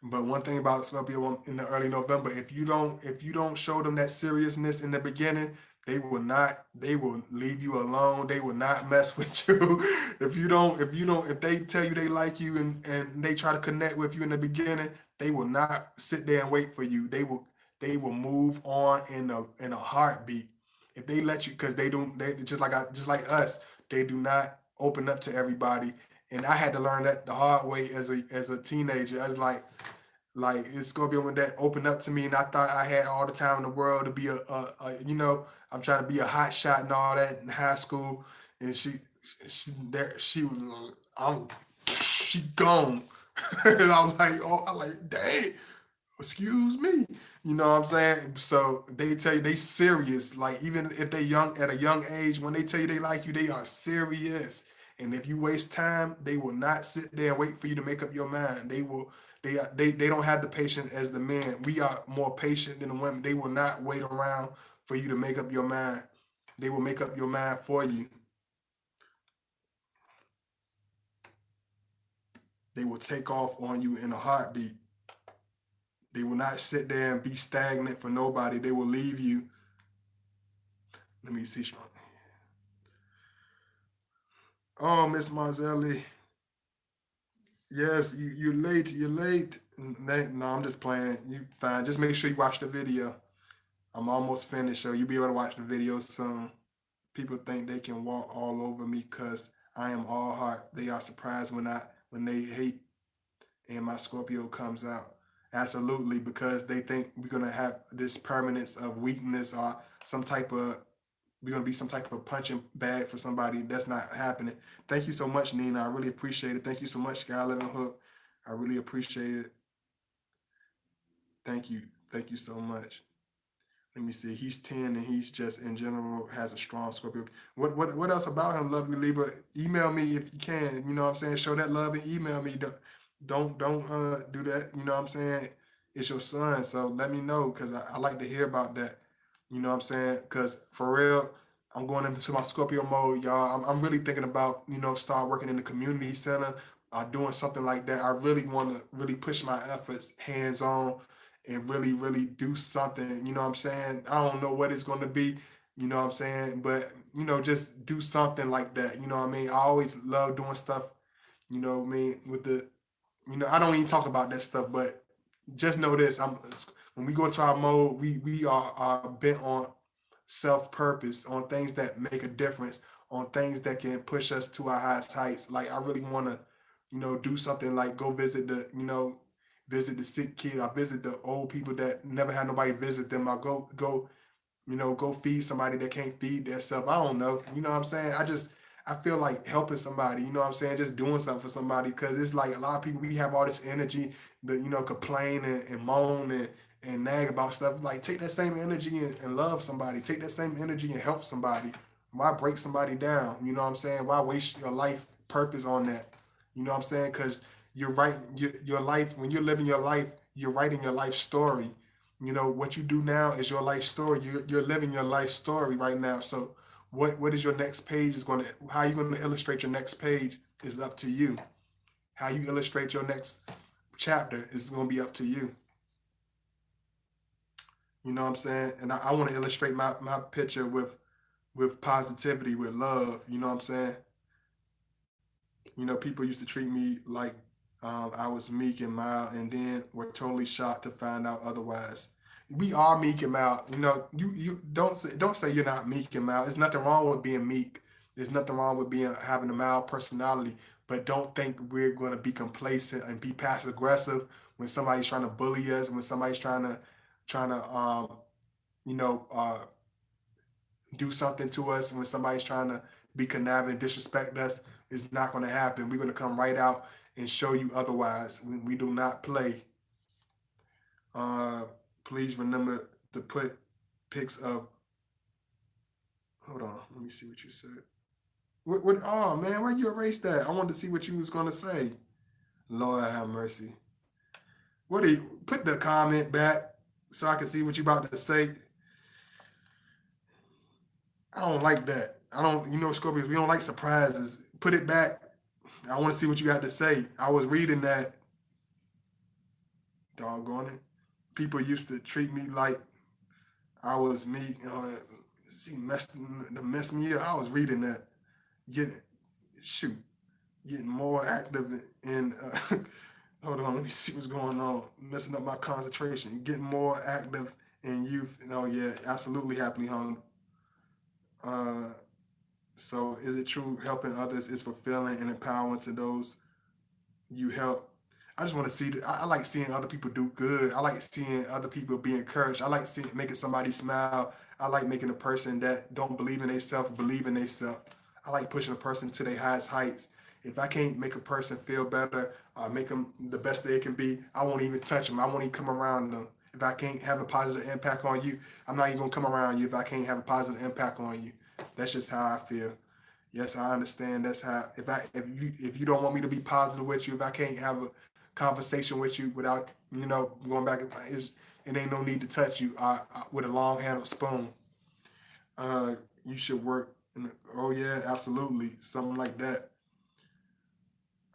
But one thing about Scorpio in the early November, if you don't show them that seriousness in the beginning, they will leave you alone. They will not mess with you. If they tell you they like you and they try to connect with you in the beginning, they will not sit there and wait for you. They will move on in a heartbeat. If they let you, because they just like us, they do not open up to everybody. And I had to learn that the hard way as a teenager. I was like it's Scorpio when that opened up to me, and I thought I had all the time in the world to be I'm trying to be a hot shot and all that in high school, and she was she gone, and I was like, oh, I like, dang, excuse me. You know what I'm saying? So they tell you they serious. Like even if they young at a young age, when they tell you they like you, they are serious. And if you waste time, they will not sit there and wait for you to make up your mind. They don't have the patience as the men. We are more patient than the women. They will not wait around for you to make up your mind. They will make up your mind for you. They will take off on you in a heartbeat. They will not sit there and be stagnant for nobody. They will leave you. Let me see. Oh, Miss Marzelli. Yes, you're late. You're late. No, I'm just playing. You fine. Just make sure you watch the video. I'm almost finished, so you'll be able to watch the video soon. People think they can walk all over me because I am all heart. They are surprised when they hate and my Scorpio comes out. Absolutely, because they think we're gonna have this permanence of weakness or some type of we're gonna be some type of punching bag for somebody. That's not happening. Thank you so much, Nina. I really appreciate it. Thank you so much, Sky Living Hook. I really appreciate it. Thank you. Thank you so much. Let me see. He's 10 and he's just in general has a strong Scorpio. What else about him, lovely Libra? Email me if you can. You know what I'm saying? Show that love and email me. Don't do that. You know what I'm saying? It's your son, so let me know because I like to hear about that. You know what I'm saying? Because for real, I'm going into my Scorpio mode, y'all. I'm really thinking about start working in the community center or doing something like that. I really want to really push my efforts hands on and really, really do something. You know what I'm saying? I don't know what it's going to be, you know what I'm saying? But, just do something like that. You know what I mean? I always love doing stuff, you know what I mean? I don't even talk about that stuff, but just know this. When we go into our mode, we are bent on self purpose, on things that make a difference, on things that can push us to our highest heights. Like I really want to, do something like go visit the sick kid. I visit the old people that never had nobody visit them. I go feed somebody that can't feed themselves. I don't know. You know what I'm saying? I feel like helping somebody, you know what I'm saying? Just doing something for somebody. Cause it's like a lot of people we have all this energy that, complain and moan and nag about stuff. Like take that same energy and love somebody. Take that same energy and help somebody. Why break somebody down? You know what I'm saying? Why waste your life purpose on that? You know what I'm saying? Because you're right. Your life, when you're living your life, you're writing your life story. What you do now is your life story. You're living your life story right now. So what is your next page is going to how you going to illustrate your next page is up to you. How you illustrate your next chapter is going to be up to you. You know what I'm saying? And I want to illustrate my picture with positivity, with love. You know what I'm saying? People used to treat me like I was meek and mild, and then were totally shocked to find out otherwise. We are meek and mild. You don't say you're not meek and mild. There's nothing wrong with being meek. There's nothing wrong with being having a mild personality. But don't think we're going to be complacent and be passive aggressive when somebody's trying to bully us, when somebody's trying to you know uh, do something to us, when somebody's trying to be conniving, disrespect us. It's not going to happen. We're going to come right out and show you otherwise. We do not play. Uh, Please remember to put pics of. Hold on, let me see what you said. What? Oh man, why you erase that? I wanted to see what you was gonna say. Lord have mercy. What do you put the comment back so I can see what you about to say? I don't like that. I don't. Scorpios, we don't like surprises. Put it back. I want to see what you got to say. I was reading that. Doggone it. People used to treat me like I was me. She messed to mess me up. I was reading that, getting shoot, getting more active in. Hold on, let me see what's going on. Messing up my concentration. Getting more active in youth. Oh yeah, absolutely happily hung. Uh, so is it true helping others is fulfilling and empowering to those you help? I just want to see. I like seeing other people do good. I like seeing other people be encouraged. I like seeing making somebody smile. I like making a person that don't believe in themselves believe in themselves. I like pushing a person to their highest heights. If I can't make a person feel better or make them the best they can be, I won't even touch them. I won't even come around them. If I can't have a positive impact on you, I'm not even gonna come around you if I can't have a positive impact on you. That's just how I feel. Yes, I understand. That's how. If you don't want me to be positive with you, if I can't have a conversation with you without going back, it ain't no need to touch you with a long handled spoon. You should work. Oh yeah, absolutely, something like that.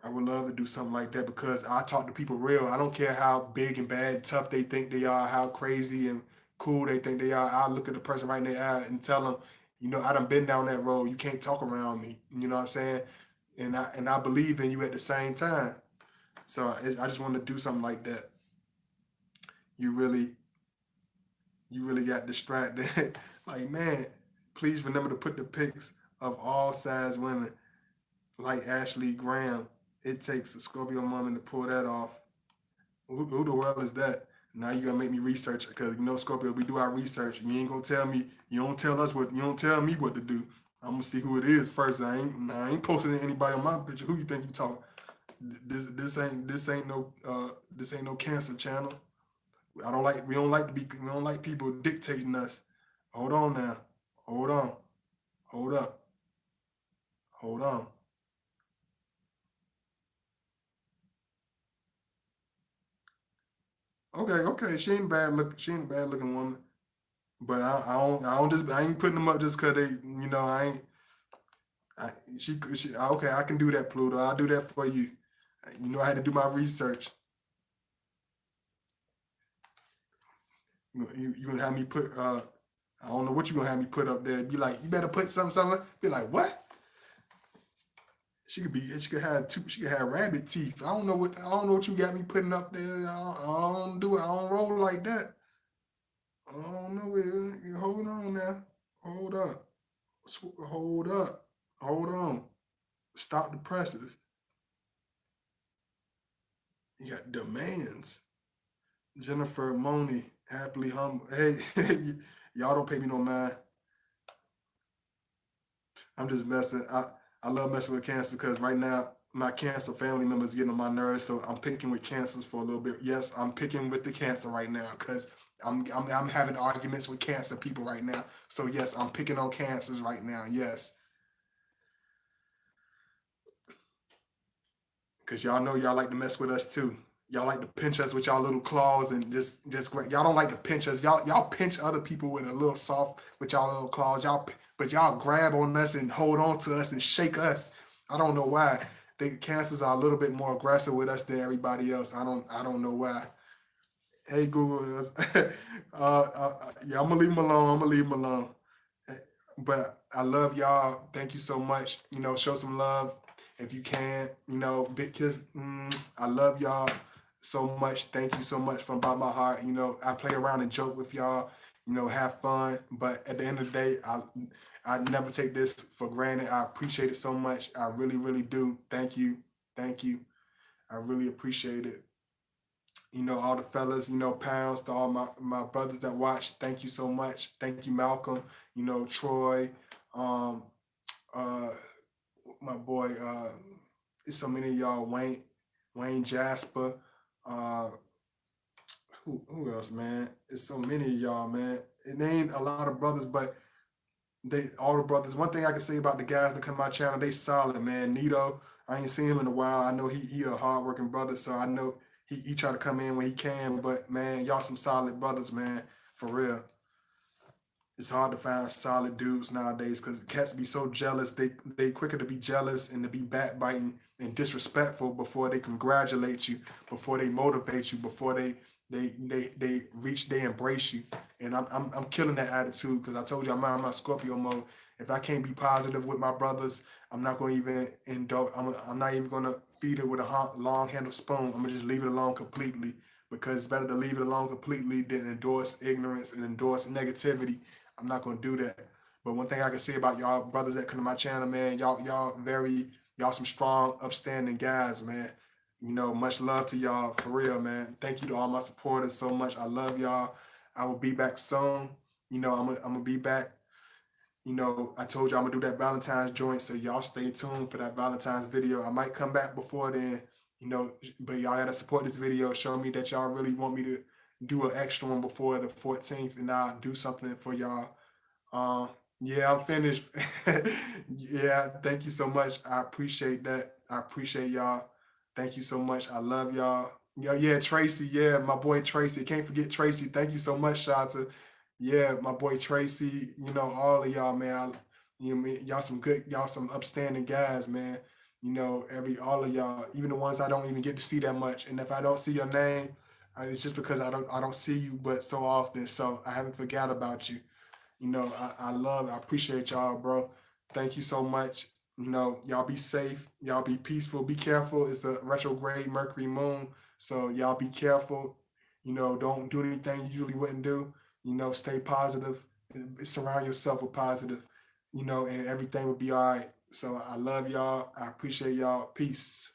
I would love to do something like that because I talk to people real. I don't care how big and bad, and tough they think they are, how crazy and cool they think they are. I look at the person right in their eye and tell them, I done been down that road. You can't talk around me. You know what I'm saying? And I believe in you at the same time. So I just want to do something like that. You really you really got distracted. Like man, please remember to put the pics of all size women like Ashley Graham. It takes a Scorpio woman to pull that off. Who the world is that? Now you gotta make me research because Scorpio, we do our research. You ain't gonna tell me. You don't tell me what to do. I'm gonna see who it is first. I ain't posting anybody on my picture. Who you think you talking? This ain't no cancer channel. I don't like we don't like people dictating us. Hold on now. Hold on. Hold up. Hold on. Okay, okay. She ain't bad look. She ain't a bad looking woman. But I ain't putting them up just cause they I ain't I, she okay, I can do that, Pluto. I'll do that for you. I had to do my research. You gonna have me put I don't know what you gonna have me put up there. Be like, you better put something. Be like, what? She could have rabbit teeth. I don't know what you got me putting up there. I don't do it. I don't roll like that. I don't know it. Hold on now. Hold up. Hold up. Hold on. Stop the presses. You got demands. Jennifer Money, happily humble. Hey, y'all don't pay me no mind. I'm just messing. I love messing with cancer because right now my cancer family members getting on my nerves, so I'm picking with cancers for a little bit. Yes, I'm picking with the cancer right now because I'm having arguments with cancer people right now. So yes, I'm picking on cancers right now. Yes, because y'all know y'all like to mess with us too. Y'all like to pinch us with y'all little claws and y'all don't like to pinch us. Y'all pinch other people with a little soft with y'all little claws. But y'all grab on us and hold on to us and shake us. I don't know why. The cancers are a little bit more aggressive with us than everybody else. I don't know why. Hey Google, yeah, I'm gonna leave them alone. I'm gonna leave them alone. Eh, But I love y'all. Thank you so much. Show some love if you can. Big kiss. I love y'all so much. Thank you so much from bottom of my heart. I play around and joke with y'all. Have fun. But at the end of the day, I never take this for granted. I appreciate it so much. I really, really do. Thank you. Thank you. I really appreciate it. All the fellas, pounds to all my brothers that watch. Thank you so much. Thank you, Malcolm. Troy, um, uh, my boy. It's so many of y'all. Wayne Jasper. Uh, who else, man? It's so many of y'all, man. It ain't a lot of brothers, but they all the brothers. One thing I can say about the guys that come my channel, they solid, man. Nito, I ain't seen him in a while. I know he a hardworking brother, so I know he try to come in when he can. But man, y'all some solid brothers, man, for real. It's hard to find solid dudes nowadays because cats be so jealous. They quicker to be jealous and to be backbiting and disrespectful before they congratulate you, before they motivate you, before they they reach, they embrace you, and I'm killing that attitude because I told you I'm my Scorpio mode. If I can't be positive with my brothers, I'm not gonna even indulge. I'm not even gonna feed it with a long handled spoon. I'm gonna just leave it alone completely because it's better to leave it alone completely than endorse ignorance and endorse negativity. I'm not gonna do that. But one thing I can say about y'all brothers that come to my channel, man, y'all some strong, upstanding guys, man. Much love to y'all for real, man. Thank you to all my supporters so much. I love y'all. I will be back soon. I'm gonna be back. I told you I'm gonna do that Valentine's joint, so y'all stay tuned for that Valentine's video. I might come back before then, but y'all gotta support this video. Show me that y'all really want me to do an extra one before the 14th, and I'll do something for y'all. um, yeah, I'm finished. Yeah, thank you so much. I appreciate that. I appreciate y'all. Thank you so much. I love y'all. Yeah, Tracy. Yeah, my boy Tracy. Can't forget Tracy. Thank you so much, Shanta. Yeah, my boy Tracy. All of y'all, man. Y'all some good, y'all some upstanding guys, man. All of y'all, even the ones I don't even get to see that much. And if I don't see your name, it's just because I don't see you, but so often. So I haven't forgot about you. I appreciate y'all, bro. Thank you so much. Y'all be safe. Y'all be peaceful. Be careful. It's a retrograde Mercury moon. So y'all be careful. Don't do anything you usually wouldn't do. Stay positive. Surround yourself with positive, and everything will be all right. So I love y'all. I appreciate y'all. Peace.